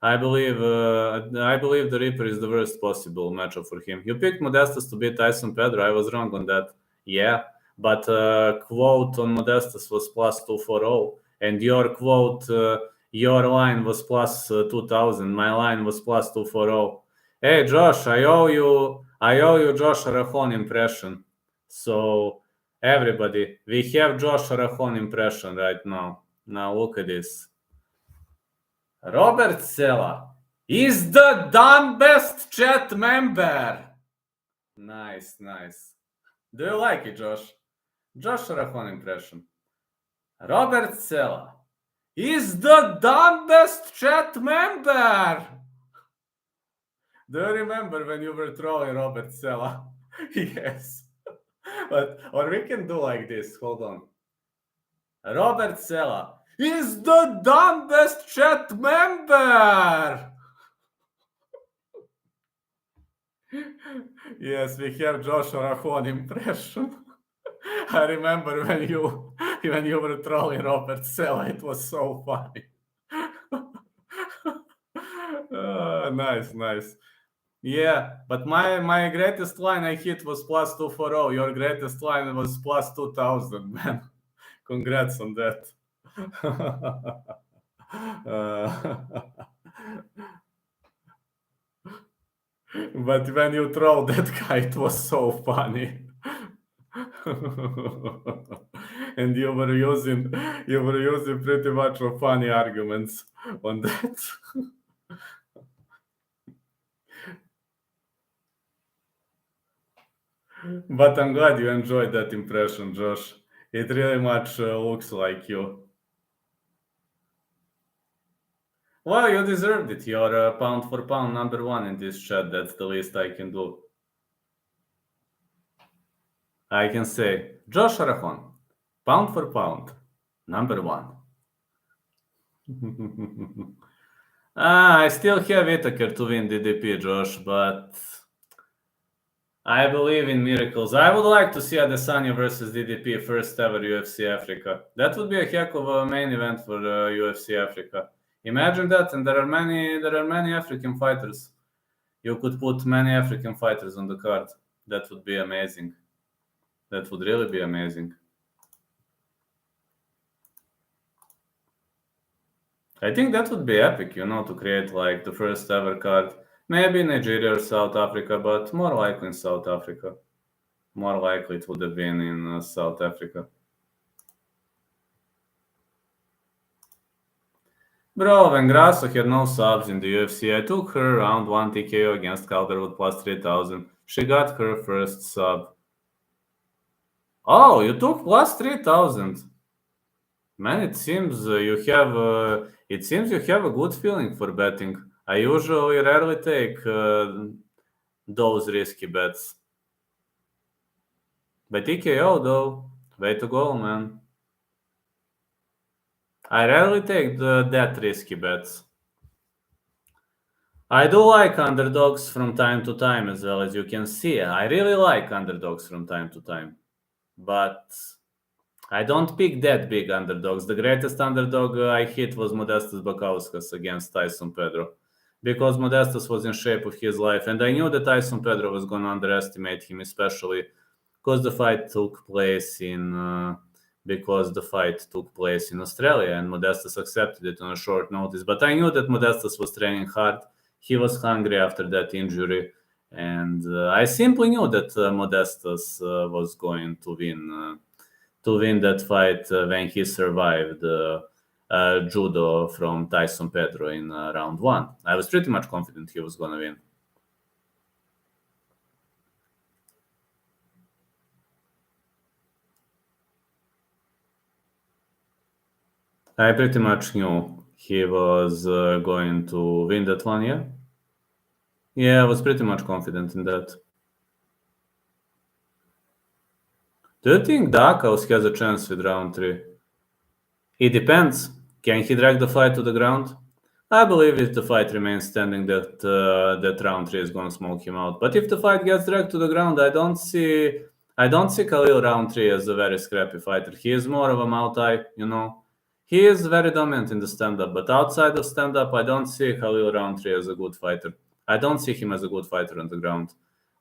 I believe the Reaper is the worst possible matchup for him. You picked Modestas to beat Tyson Pedro. I was wrong on that. Yeah, but quote on Modestas was plus 240, and your quote, your line was plus 2,000. My line was plus 240. Hey, Josh, I owe you Josh Arahon impression. So everybody, we have Josh Arahon impression right now. Now look at this. Robert Sela is the damn best chat member. Nice. Do you like it, Josh? Josh Arahon impression. Robert Sela is the damn best chat member. Do you remember when you were trolling Robert Sela? Yes. Or we can do like this. Hold on. Robert Sela is the damn best chat member. Yes, we have Josh Arahon impression. I remember when you were trolling Robert Sela. It was so funny. Nice. Yeah, but my greatest line I hit was plus 240. Your greatest line was plus 2,000, man. Congrats on that. But when you troll that guy, it was so funny. And you were using pretty much funny arguments on that. But I'm glad you enjoyed that impression, Josh. It really much looks like you. Well, you deserved it. You're pound for pound number one in this chat. That's the least I can do. I can say, Josh Arahon, pound for pound, number one. I still have Whittaker to win DDP, Josh, but I believe in miracles. I would like to see Adesanya versus DDP first ever UFC Africa. That would be a heck of a main event for UFC Africa. Imagine that, and there are many African fighters. You could put many African fighters on the card. That would be amazing. That would really be amazing. I think that would be epic, to create like the first ever card. Maybe Nigeria or South Africa, but more likely in South Africa. More likely it would have been in South Africa. Bro, when Grasso had no subs in the UFC, I took her round 1 TKO against Calderwood plus 3,000. She got her first sub. Oh, you took plus 3,000. Man, it seems you have a good feeling for betting. I usually rarely take those risky bets. But TKO though, way to go, man. I rarely take that risky bets. I do like underdogs from time to time, as well as you can see. I really like underdogs from time to time. But I don't pick that big underdogs. The greatest underdog I hit was Modestas Bukauskas against Tyson Pedro. Because Modestas was in shape of his life. And I knew that Tyson Pedro was going to underestimate him, especially because the fight took place in Australia, and Modestas accepted it on a short notice. But I knew that Modestas was training hard. He was hungry after that injury, and I simply knew that Modestas was going to win that fight when he survived judo from Tyson Pedro in round 1. I was pretty much confident he was going to win. I pretty much knew he was going to win that one, yeah? Yeah, I was pretty much confident in that. Do you think Dakaus has a chance with round 3? It depends. Can he drag the fight to the ground? I believe if the fight remains standing, that round 3 is going to smoke him out. But if the fight gets dragged to the ground, I don't see Khalil round 3 as a very scrappy fighter. He is more of a multi, He is very dominant in the stand-up, but outside of stand-up, I don't see Khalil round 3 as a good fighter. I don't see him as a good fighter on the ground.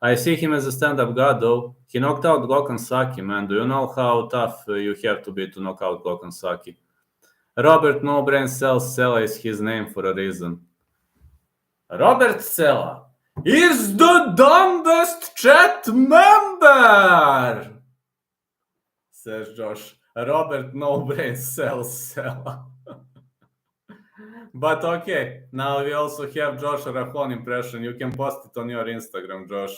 I see him as a stand-up god, though. He knocked out Gokhan Saki, man. Do you know how tough you have to be to knock out Gokhan Saki? Robert No Brain Sella is his name for a reason. Robert Sella is the dumbest chat member, says Josh. Robert No Brain Sella. But okay, now we also have Josh Arachon impression. You can post it on your Instagram, Josh.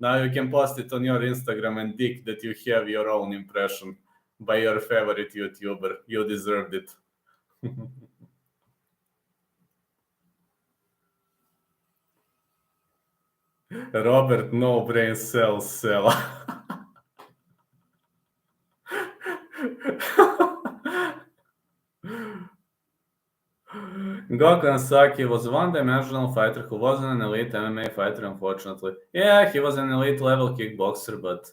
Now you can post it on your Instagram and dick that you have your own impression by your favorite YouTuber. You deserved it. Robert No Brain Sella. Gokhan Saki was a one-dimensional fighter who wasn't an elite MMA fighter, unfortunately. Yeah, he was an elite-level kickboxer, but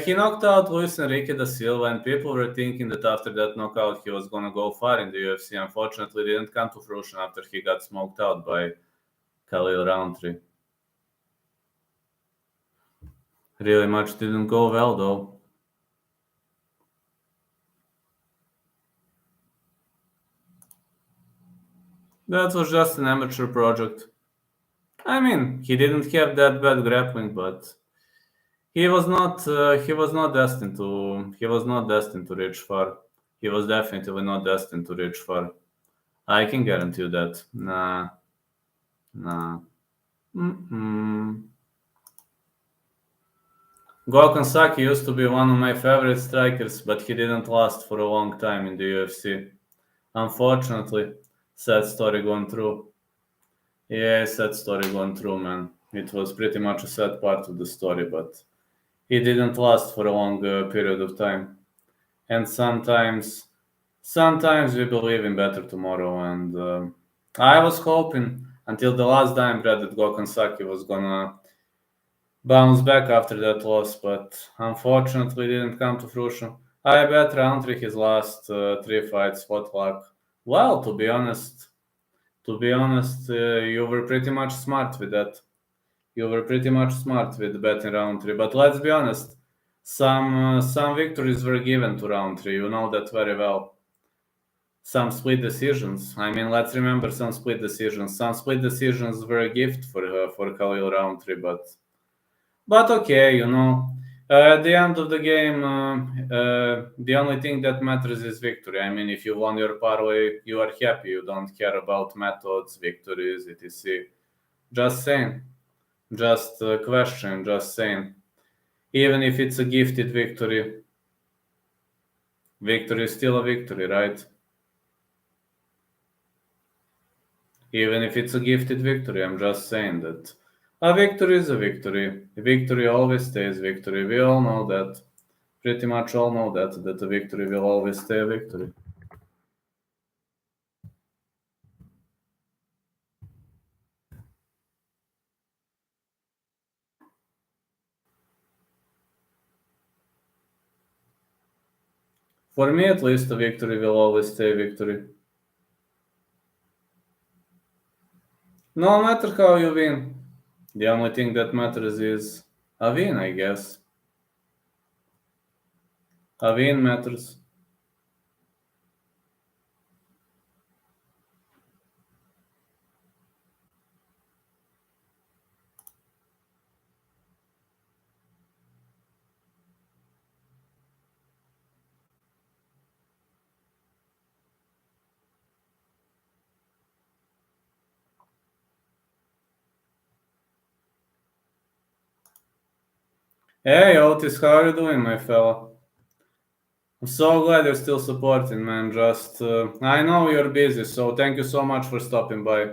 he knocked out Luis Enrique da Silva, and people were thinking that after that knockout he was going to go far in the UFC. Unfortunately, it didn't come to fruition after he got smoked out by Khalil Roundtree. Really much didn't go well, though. That was just an amateur project. I mean, he didn't have that bad grappling, but he was not destined to reach far. He was definitely not destined to reach far. I can guarantee you that. Nah. Gokhan Saki used to be one of my favorite strikers, but he didn't last for a long time in the UFC. Unfortunately, sad story going through. Yeah, sad story going through, man. It was pretty much a sad part of the story, but it didn't last for a long period of time. And sometimes we believe in better tomorrow. And I was hoping until the last dime bread that Gokhan Saki was gonna bounce back after that loss, but unfortunately it didn't come to fruition. I bet Roundtree his last 3 fights, what luck. Well, to be honest, you were pretty much smart with that. You were pretty much smart with betting Roundtree. But let's be honest, some victories were given to Roundtree. You know that very well. Some split decisions. I mean, let's remember some split decisions. Some split decisions were a gift for Khalil Roundtree, but okay, at the end of the game, the only thing that matters is victory. I mean, if you won your parlay, you are happy. You don't care about methods, victories, etc. Just saying. Just a question, just saying. Even if it's a gifted victory, victory is still a victory, right? Even if it's a gifted victory, I'm just saying that a victory is a victory. A victory always stays victory. We all know that. Pretty much all know that a victory will always stay a victory. For me, at least, a victory will always stay a victory. No matter how you win, the only thing that matters is a win, I guess. A win matters. Hey Otis, how are you doing, my fella? I'm so glad you're still supporting, man. Just, I know you're busy, so thank you so much for stopping by.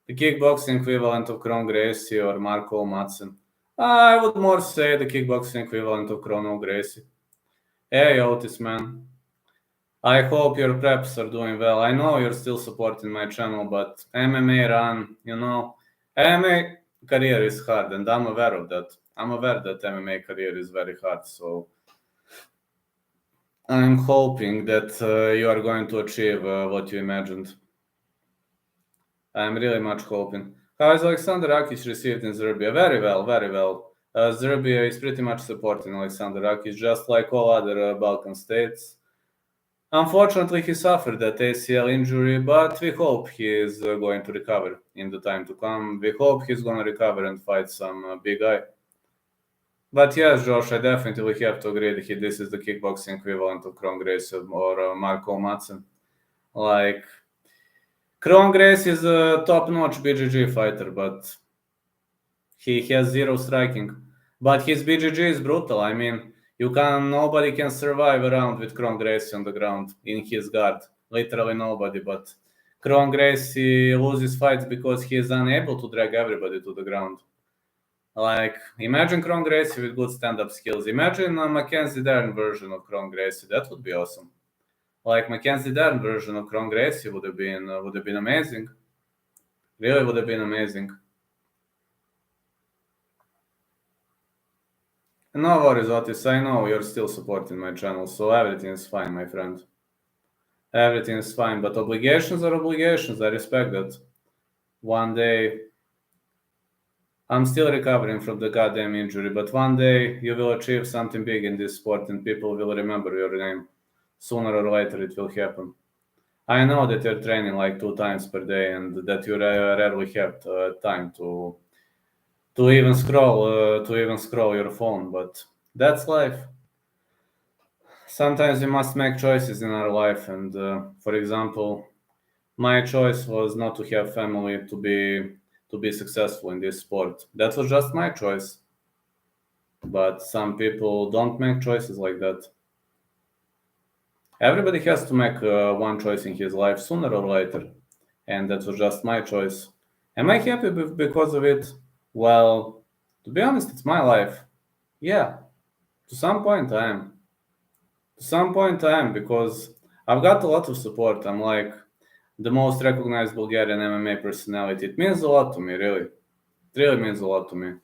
The kickboxing equivalent of Kron Gracie or Marco Madsen. I would more say the kickboxing equivalent of Krono Gracie. Hey Otis, man. I hope your preps are doing well. I know you're still supporting my channel, but MMA run, MMA career is hard, and I'm aware of that. I'm aware that MMA career is very hard, so I'm hoping that you are going to achieve what you imagined. I'm really much hoping. How is Alexander Rakic received in Serbia? Very well, very well. Serbia is pretty much supporting Alexander Rakic, just like all other Balkan states. Unfortunately, he suffered that ACL injury, but we hope he is going to recover in the time to come. We hope he's going to recover and fight some big guy. But yes, Josh, I definitely have to agree that this is the kickboxing equivalent of Kron Gracie or Marco Madsen. Like, Kron Gracie is a top-notch BJJ fighter, but he has zero striking. But his BJJ is brutal. I mean, nobody can survive around with Kron Gracie on the ground in his guard. Literally nobody. But Kron Gracie loses fights because he is unable to drag everybody to the ground. Like, imagine Kron Gracie with good stand-up skills. Imagine a Mackenzie Dern version of Kron Gracie. That would be awesome. Like Mackenzie Dern version of Kron Gracie would have been amazing. Really would have been amazing. No worries, Otis. I know you're still supporting my channel, so everything is fine, my friend. Everything is fine, but obligations are obligations. I respect that. One day, I'm still recovering from the goddamn injury, but one day you will achieve something big in this sport and people will remember your name. Sooner or later, it will happen. I know that you're training like 2 times per day and that you rarely have time to even scroll your phone, but that's life. Sometimes we must make choices in our life, and for example, my choice was not to have family to be successful in this sport. That was just my choice, but some people don't make choices like that. Everybody has to make one choice in his life sooner or later, and that was just my choice. Am I happy because of it? Well, to be honest, it's my life. Yeah, to some point I am. To some point I am because I've got a lot of support. I'm like the most recognized Bulgarian MMA personality. It means a lot to me, really. It really means a lot to me.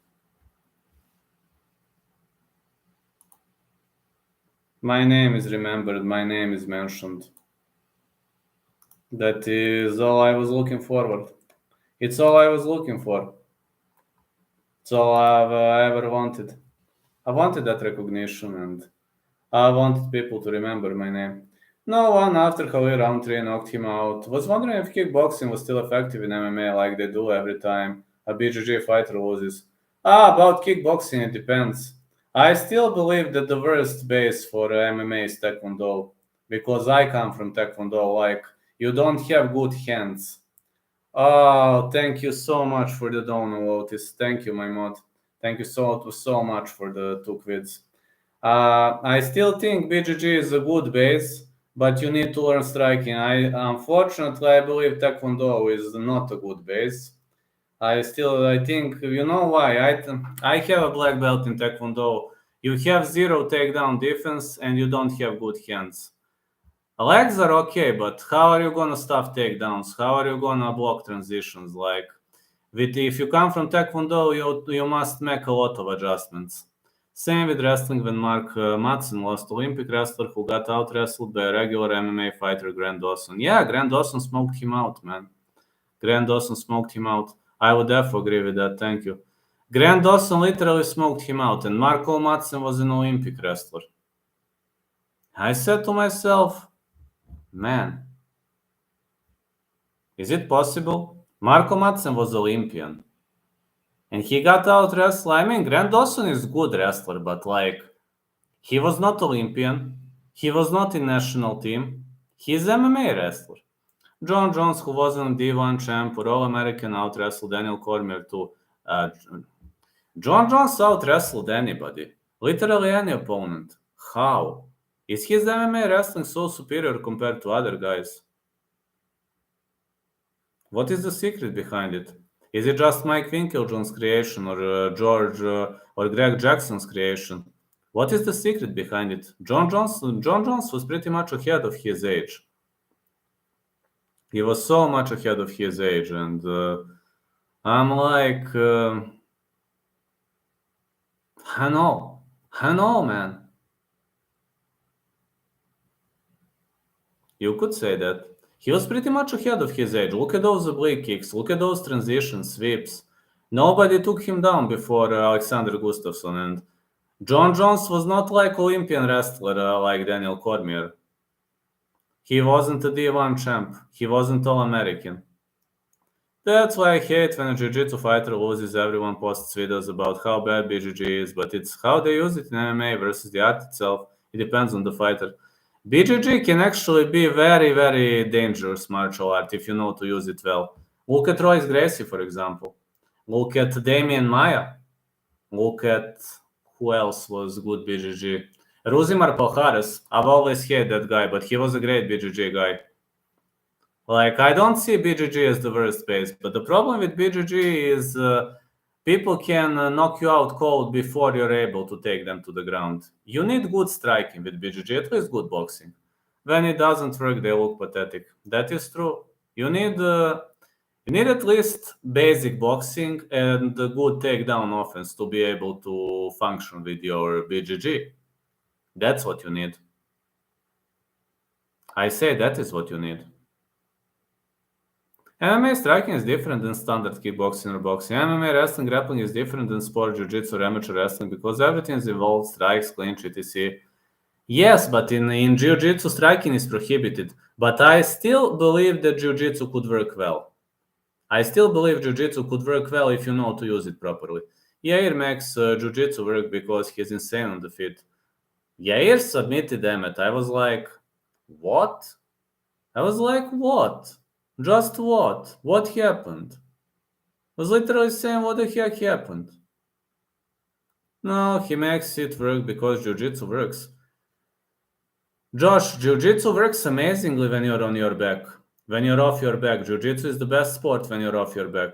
My name is remembered, my name is mentioned. That is all I was looking forward. It's all I was looking for. It's all I've ever wanted. I wanted that recognition and I wanted people to remember my name. No one after Khalil Roundtree knocked him out was wondering if kickboxing was still effective in MMA like they do every time a BJJ fighter loses. About kickboxing, it depends. I still believe that the worst base for MMA is Taekwondo because I come from Taekwondo. Like, you don't have good hands. Oh, thank you so much for the donor, Otis. Thank you, my mod. Thank you so much for the 2 quids. I still think BGG is a good base, but you need to learn striking. Unfortunately, I believe Taekwondo is not a good base. I think, you know why? I have a black belt in Taekwondo. You have zero takedown defense and you don't have good hands. Legs are okay, but how are you gonna stop takedowns? How are you gonna block transitions? Like, if you come from Taekwondo, you must make a lot of adjustments. Same with wrestling when Mark Madsen lost Olympic wrestler who got out wrestled by a regular MMA fighter, Grant Dawson. Yeah, Grant Dawson smoked him out, man. Grant Dawson smoked him out. I would definitely agree with that. Thank you. Grant Dawson literally smoked him out, and Marco Madsen was an Olympic wrestler. I said to myself, man, is it possible? Marco Madsen was Olympian. And he got out wrestled. I mean, Grant Dawson is good wrestler, but like, he was not Olympian. He was not in national team. He's MMA wrestler. John Jones, who wasn't D1 champ or All-American, out-wrestled Daniel Cormier too. John Jones out-wrestled anybody. Literally any opponent. How? Is his MMA wrestling so superior compared to other guys? What is the secret behind it? Is it just Mike Winkeljohn's creation or George or Greg Jackson's creation? What is the secret behind it? John Jones was pretty much ahead of his age. He was so much ahead of his age, and I'm like, I know, man. You could say that. He was pretty much ahead of his age. Look at those oblique kicks. Look at those transitions, sweeps. Nobody took him down before Alexander Gustafsson. And John Jones was not like Olympian wrestler like Daniel Cormier. He wasn't a D1 champ. He wasn't All-American. That's why I hate when a jiu-jitsu fighter loses. Everyone posts videos about how bad BJJ is, but it's how they use it in MMA versus the art itself. It depends on the fighter. BJJ can actually be very, very dangerous martial art if you know to use it well. Look at Royce Gracie, for example. Look at Damian Maia. Look at who else was good BJJ. Ruzimar Palhares. I've always hated that guy, but he was a great BJJ guy. Like, I don't see BJJ as the worst base, but the problem with BJJ is people can knock you out cold before you're able to take them to the ground. You need good striking with BJJ, at least good boxing. When it doesn't work, they look pathetic. That is true. You need at least basic boxing and a good takedown offense to be able to function with your BJJ. That's what you need. I say that is what you need. MMA striking is different than standard kickboxing or boxing. MMA wrestling grappling is different than sport jiu-jitsu or amateur wrestling because everything is involved, strikes, clinch, etc. Yes, but in jiu-jitsu, striking is prohibited. But I still believe that jiu-jitsu could work well. I still believe jiu-jitsu could work well if you know to use it properly. Yair makes jiu-jitsu work because he's insane on the feet. Yair submitted Emmett. I was like, what? Just what? What happened? I was literally saying, what the heck happened? No, he makes it work because jiu-jitsu works. Josh, jiu-jitsu works amazingly when you're on your back. When you're off your back. Jiu-jitsu is the best sport when you're off your back.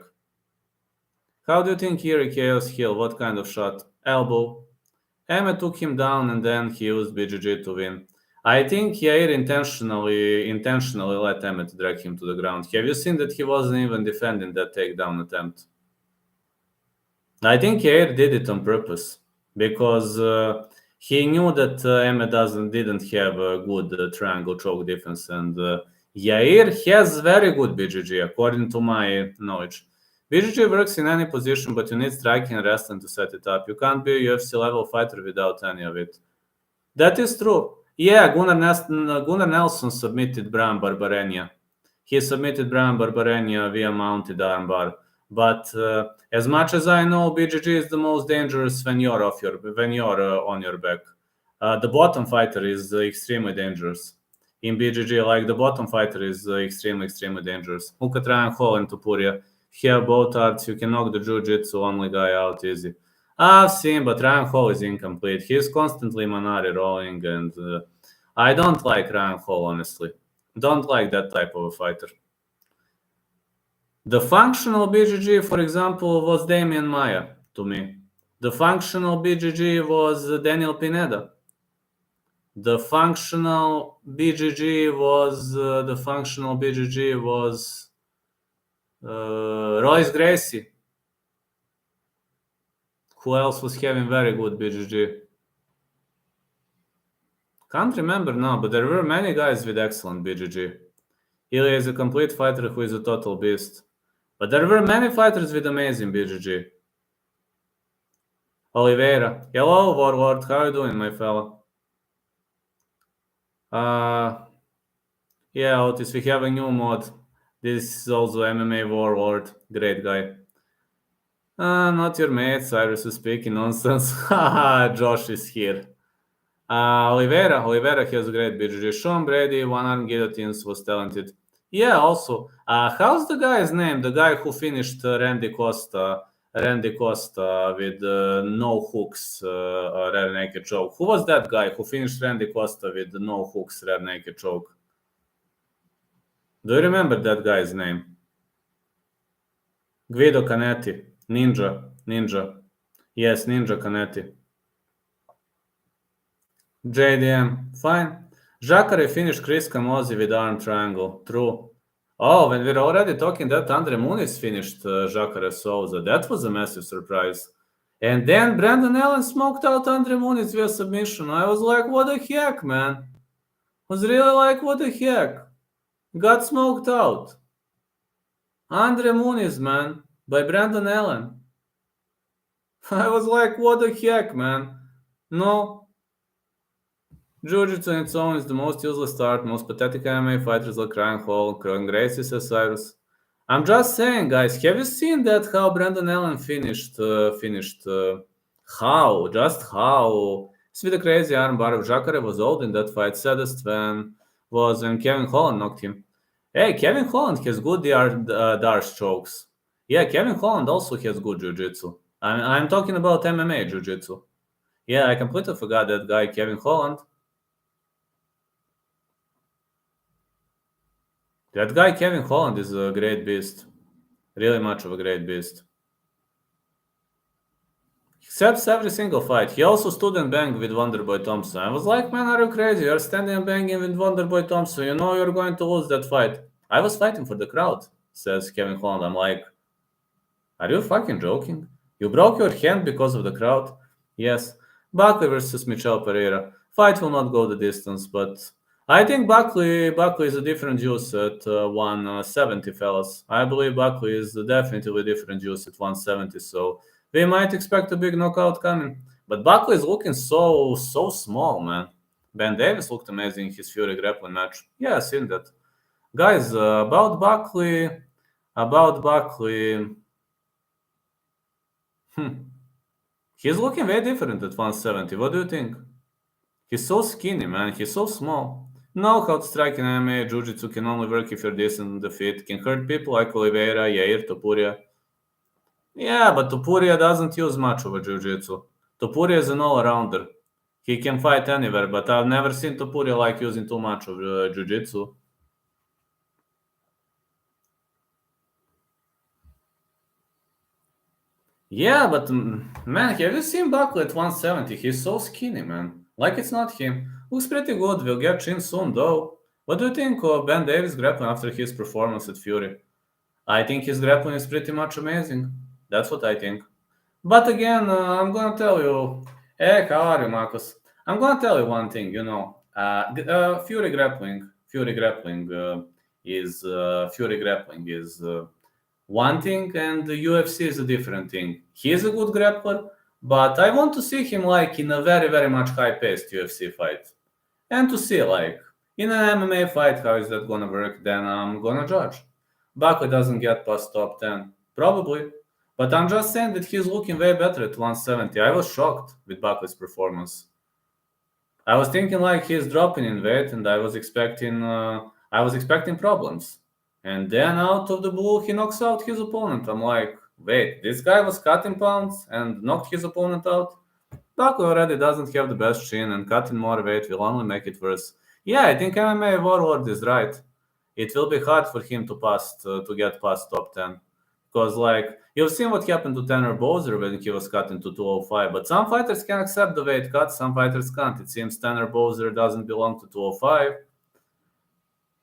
How do you think Erie KO's heel? What kind of shot? Elbow. Emmett took him down and then he used BJJ to win. I think Yair intentionally let Emmett drag him to the ground. Have you seen that he wasn't even defending that takedown attempt? I think Yair did it on purpose because he knew that Emmett didn't have a good triangle choke defense, and Yair has very good BJJ according to my knowledge. BJJ works in any position, but you need striking and wrestling to set it up. You can't be a UFC level fighter without any of it. That is true. Yeah, Gunnar Nelson submitted Brian Barberenia. He submitted Brian Barberenia via mounted armbar. But as much as I know, BJJ is the most dangerous when you're on your back. The bottom fighter is extremely dangerous. In BJJ, like the bottom fighter is extremely dangerous. Look at Ryan Hall and Topuria. He have both arts. You can knock the jiu-jitsu only guy out easy. I've seen, but Ryan Hall is incomplete. He's constantly Manari rolling, and I don't like Ryan Hall, honestly. Don't like that type of a fighter. The functional BJJ, for example, was Damian Maia to me. The functional BJJ was Daniel Pineda. The functional BJJ was Royce Gracie. Who else was having very good BJJ? Can't remember now, but there were many guys with excellent BJJ. Ilya is a complete fighter who is a total beast. But there were many fighters with amazing BJJ. Oliveira. Hello, Warlord. How are you doing, my fella? Uh, yeah, Otis, we have a new mod. This is also MMA Warlord. Great guy. Not your mate, Cyrus is speaking nonsense. Haha, Josh is here. Oliveira has a great BJJ. Sean Brady, one arm guillotines was talented. Yeah, also, how's the guy's name? The guy who finished Randy Costa with no hooks, rear naked choke. Who was that guy who finished Randy Costa with no hooks, rear naked choke? Do you remember that guy's name? Guido Canetti. Ninja. Yes, Ninja Canetti. JDM, fine. Jacare finished Chris Camozzi with arm triangle. True. Oh, when we're already talking that Andre Muniz finished Jacare Souza, that was a massive surprise. And then Brandon Allen smoked out Andre Muniz via submission. I was like, what the heck, man? I was really like, what the heck? Got smoked out. Andre Muniz, man, by Brandon Allen. I was like, what the heck, man? No, Jiu-Jitsu on its own is the most useless art. Most pathetic MMA fighters like Ryan Hall, Kron Gracie, says Cyrus. I'm just saying, guys, have you seen that how Brandon Allen finished? How? Just how? It's with a crazy armbar. If Jacare was old in that fight. Saddest was when Kevin Holland knocked him. Hey, Kevin Holland has good Darce strokes. Yeah, Kevin Holland also has good jiu-jitsu. I'm talking about MMA jiu-jitsu. Yeah, I completely forgot that guy, Kevin Holland. That guy, Kevin Holland, is a great beast. Really much of a great beast. He accepts every single fight. He also stood and banged with Wonderboy Thompson. I was like, man, are you crazy? You're standing and banging with Wonderboy Thompson. You know you're going to lose that fight. I was fighting for the crowd, says Kevin Holland. I'm like, are you fucking joking? You broke your hand because of the crowd? Yes. Buckley versus Michel Pereira. Fight will not go the distance, but I think Buckley is a different juice at 170, fellas. I believe Buckley is definitely a different juice at 170, so we might expect a big knockout coming. But Buckley is looking so small, man. Ben Davis looked amazing in his Fury grappling match. Yeah, I've seen that. Guys, about Buckley, he's looking very different at 170. What do you think? He's so skinny, man. He's so small. Know how to strike in MMA. Jiu-Jitsu can only work if you're decent in the feet. Can hurt people like Oliveira, Yair, Topuria. Yeah, but Topuria doesn't use much of a Jiu-Jitsu. Topuria is an all-arounder. He can fight anywhere, but I've never seen Topuria like using too much of Jiu-Jitsu. Yeah, but man, have you seen Buckley at 170? He's so skinny, man. Like it's not him. Looks pretty good. We'll get Chin soon, though. What do you think of Ben Davis grappling after his performance at Fury? I think his grappling is pretty much amazing. That's what I think. But again, I'm gonna tell you. Hey, how are you, Marcus? I'm gonna tell you one thing. Fury grappling is one thing, and the UFC is a different thing. He is a good grappler, but I want to see him like in a very, very much high-paced UFC fight, and to see like in an MMA fight how is that gonna work. Then I'm gonna judge. Buckley doesn't get past top 10, probably, but I'm just saying that he's looking way better at 170. I was shocked with Buckley's performance. I was thinking like he's dropping in weight, and I was expecting problems. And then out of the blue, he knocks out his opponent. I'm like, wait, this guy was cutting pounds and knocked his opponent out. Buckley already doesn't have the best chin, and cutting more weight will only make it worse. Yeah, I think MMA Warlord is right. It will be hard for him to get past top 10. Because, like, you've seen what happened to Tanner Bowser when he was cut into 205. But some fighters can accept the weight cut, some fighters can't. It seems Tanner Bowser doesn't belong to 205.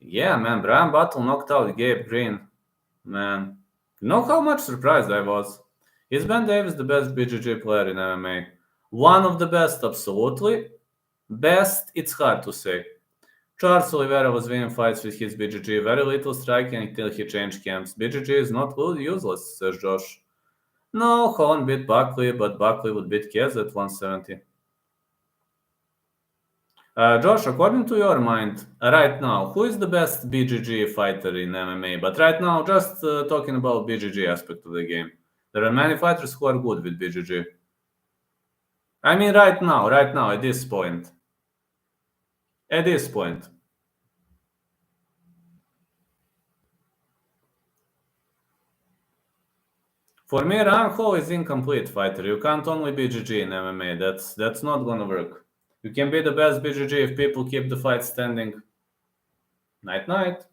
Yeah, man, Brian Battle knocked out Gabe Green. Man, you know how much surprised I was? Is Ben Davis the best BJJ player in MMA? One of the best, absolutely. Best, it's hard to say. Charles Oliveira was winning fights with his BJJ, very little striking until he changed camps. BJJ is not useless, says Josh. No, Holland beat Buckley, but Buckley would beat Kez at 170. Josh, according to your mind, right now, who is the best BJJ fighter in MMA? But right now, just talking about BJJ aspect of the game. There are many fighters who are good with BJJ. I mean, right now, at this point. At this point. For me, Ryan Hall is incomplete fighter. You can't only BJJ in MMA. That's not gonna work. You can be the best BJJ if people keep the fight standing. Night night.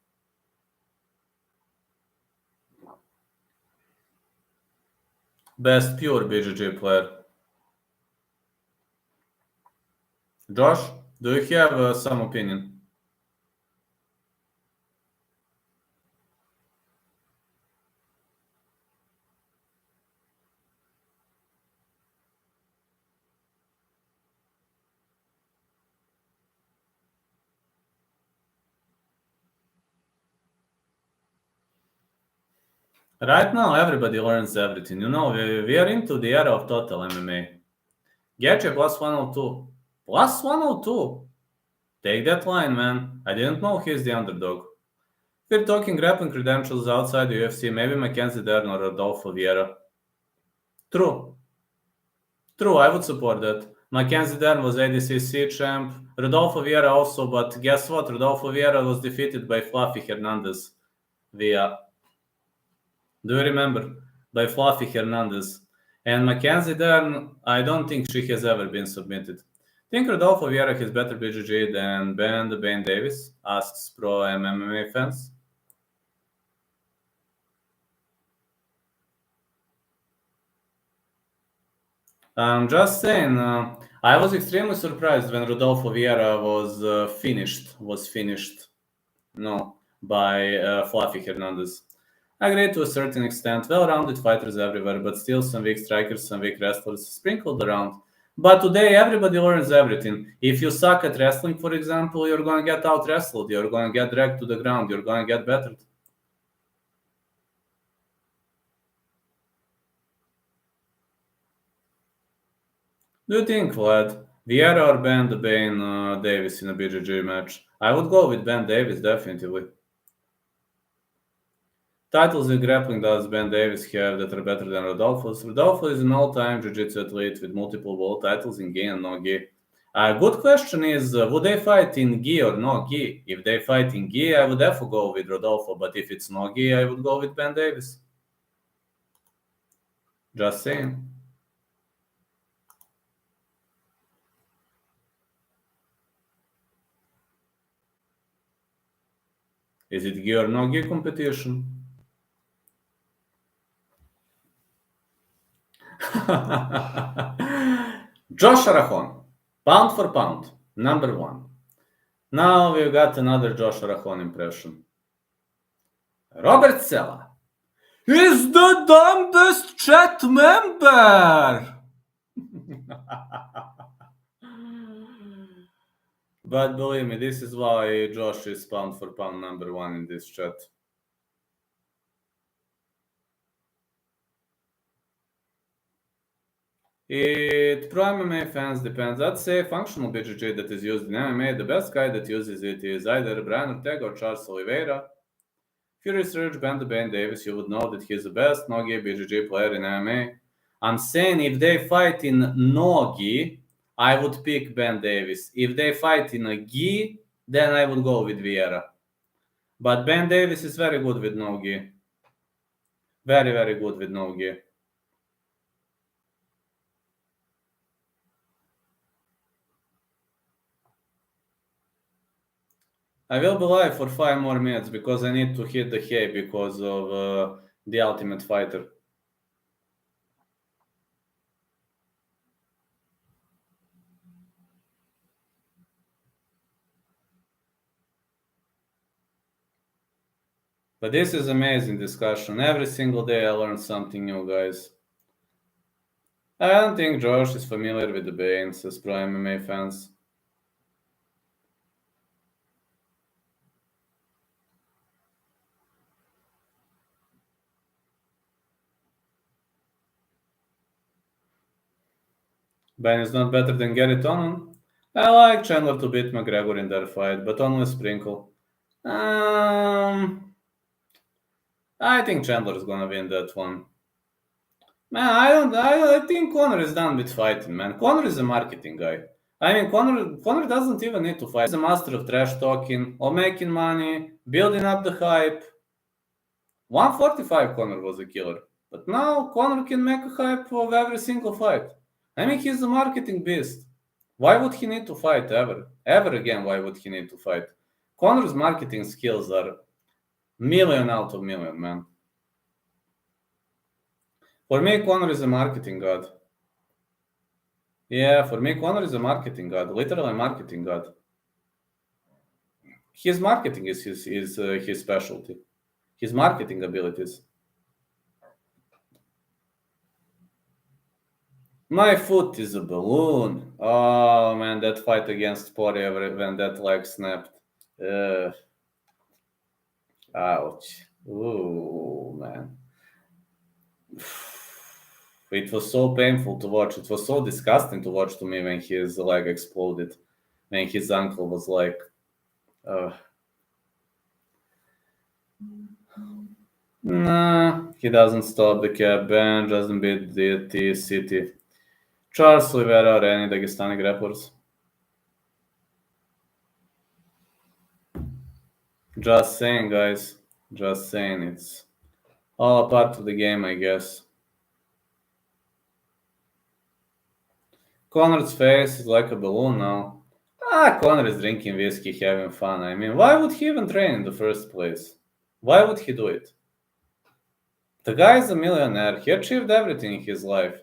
Best pure BJJ player. Josh, do you have some opinion? Right now, everybody learns everything. We are into the era of total MMA. Getcha plus 102. Plus 102. Take that line, man. I didn't know he's the underdog. We're talking grappling credentials outside the UFC, maybe Mackenzie Dern or Rodolfo Vieira. True. True, I would support that. Mackenzie Dern was ADCC champ. Rodolfo Vieira also, but guess what? Rodolfo Vieira was defeated by Fluffy Hernandez via. Do you remember? By Fluffy Hernandez. And Mackenzie Dern, I don't think she has ever been submitted. Think Rodolfo Vieira has better BJJ than Ben the Bane Davis? Asks pro MMA fans. I'm just saying, I was extremely surprised when Rodolfo Vieira was finished, no, by Fluffy Hernandez. I agree to a certain extent, well-rounded fighters everywhere, but still some weak strikers, some weak wrestlers sprinkled around. But today, everybody learns everything. If you suck at wrestling, for example, you're going to get out-wrestled, you're going to get dragged to the ground, you're going to get battered. Do you think, Vlad, Vieira or Ben the Bane Davis in a BJJ match? I would go with Ben Davis, definitely. Titles in grappling does Ben Davis have that are better than Rodolfo's? Rodolfo is an all-time jiu-jitsu athlete with multiple world titles in gi and no gi. A good question is, would they fight in gi or no gi? If they fight in gi, I would definitely go with Rodolfo, but if it's no gi, I would go with Ben Davis. Just saying. Is it gi or no gi competition? Josh Arachon, pound for pound, number one. Now we've got another Josh Arachon impression. Robert Sella is the dumbest chat member! But believe me, this is why Josh is pound for pound number one in this chat. It pro MMA fans depends. I'd say functional BJJ that is used in MMA, the best guy that uses it is either Brian Ortega or Charles Oliveira. If you research Ben the Bane Davis, you would know that he's the best no-gi BJJ player in MMA. I'm saying if they fight in no-gi, I would pick Ben Davis. If they fight in a gi, then I would go with Vieira. But Ben Davis is very good with no-gi. Very, very good with no-gi. I will be live for 5 more minutes because I need to hit the hay because of the Ultimate Fighter. But this is amazing discussion. Every single day I learn something new, guys. I don't think Josh is familiar with the Banes as pro MMA fans. Ben is not better than Gary Tonon. I like Chandler to beat McGregor in that fight, but only sprinkle. I think Chandler is gonna win that one. Man, I don't. I think Conor is done with fighting, man. Conor is a marketing guy. I mean, Conor doesn't even need to fight. He's a master of trash talking, or making money, building up the hype. 145 Conor was a killer, but now Conor can make a hype of every single fight. I mean, he's a marketing beast. Why would he need to fight ever? Ever again, why would he need to fight? Conor's marketing skills are million out of million, man. For me, Conor is a marketing god. Yeah, for me, Conor is a marketing god, literally a marketing god. His marketing is his specialty, his marketing abilities. My foot is a balloon. Oh man, that fight against Poirier when that leg snapped. Ouch. Ooh, man. It was so painful to watch. It was so disgusting to watch to me when his leg exploded. When his ankle was like, nah, he doesn't stop the cab ban, doesn't beat the City. Charles Oliveira or any Dagestani grapplers? Just saying, guys. Just saying. It's all a part of the game, I guess. Conor's face is like a balloon now. Conor is drinking whiskey, having fun. I mean, why would he even train in the first place? Why would he do it? The guy is a millionaire. He achieved everything in his life.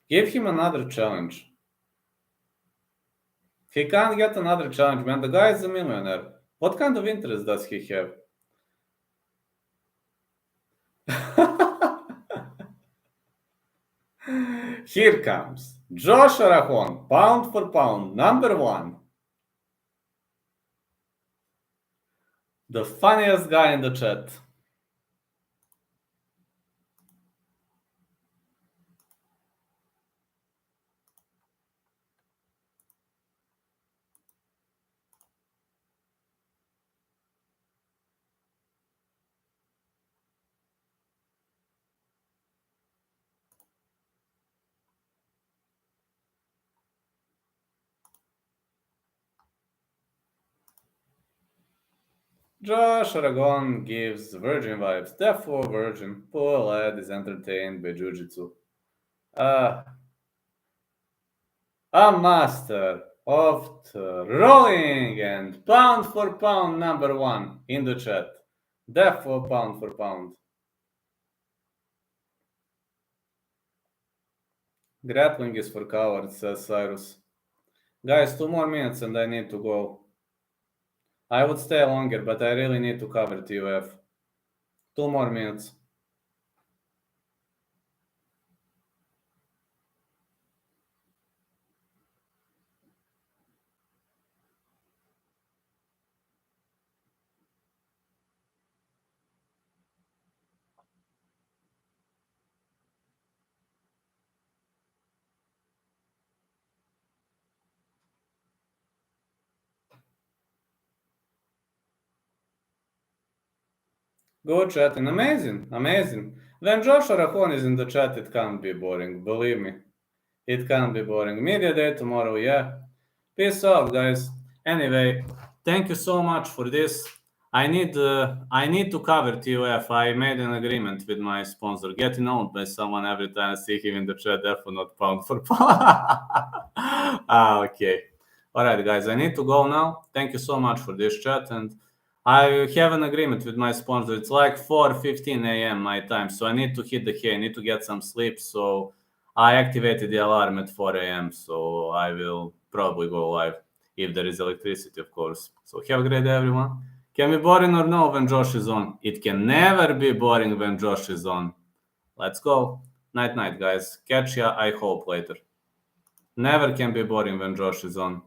Give him another challenge. He can't get another challenge, man. The guy is a millionaire. What kind of interest does he have? Here comes Josh Arahon, pound for pound, number one. The funniest guy in the chat. Josh Aragon gives virgin vibes. Therefore, virgin. Poor lad is entertained by Jiu-Jitsu. A master of the rolling and pound for pound number one in the chat. Therefore, pound for pound. Grappling is for cowards, says Cyrus. Guys, 2 more minutes and I need to go. I would stay longer, but I really need to cover TUF. 2 more minutes. Good chatting. Amazing. Amazing. When Josh Arahon is in the chat, it can't be boring. Believe me. It can't be boring. Media day tomorrow, yeah. Peace out, guys. Anyway, thank you so much for this. I need to cover TUF. I made an agreement with my sponsor. Getting owned by someone every time I see him in the chat. Therefore, not pound for pound. Okay. All right, guys. I need to go now. Thank you so much for this chat, and I have an agreement with my sponsor. It's like 4:15 a.m. my time, so I need to hit the hay. I need to get some sleep. So I activated the alarm at 4 a.m. So I will probably go live if there is electricity, of course. So have a great day, everyone. Can be boring or no when Josh is on? It can never be boring when Josh is on. Let's go. Night, night, guys. Catch ya, I hope, later. Never can be boring when Josh is on.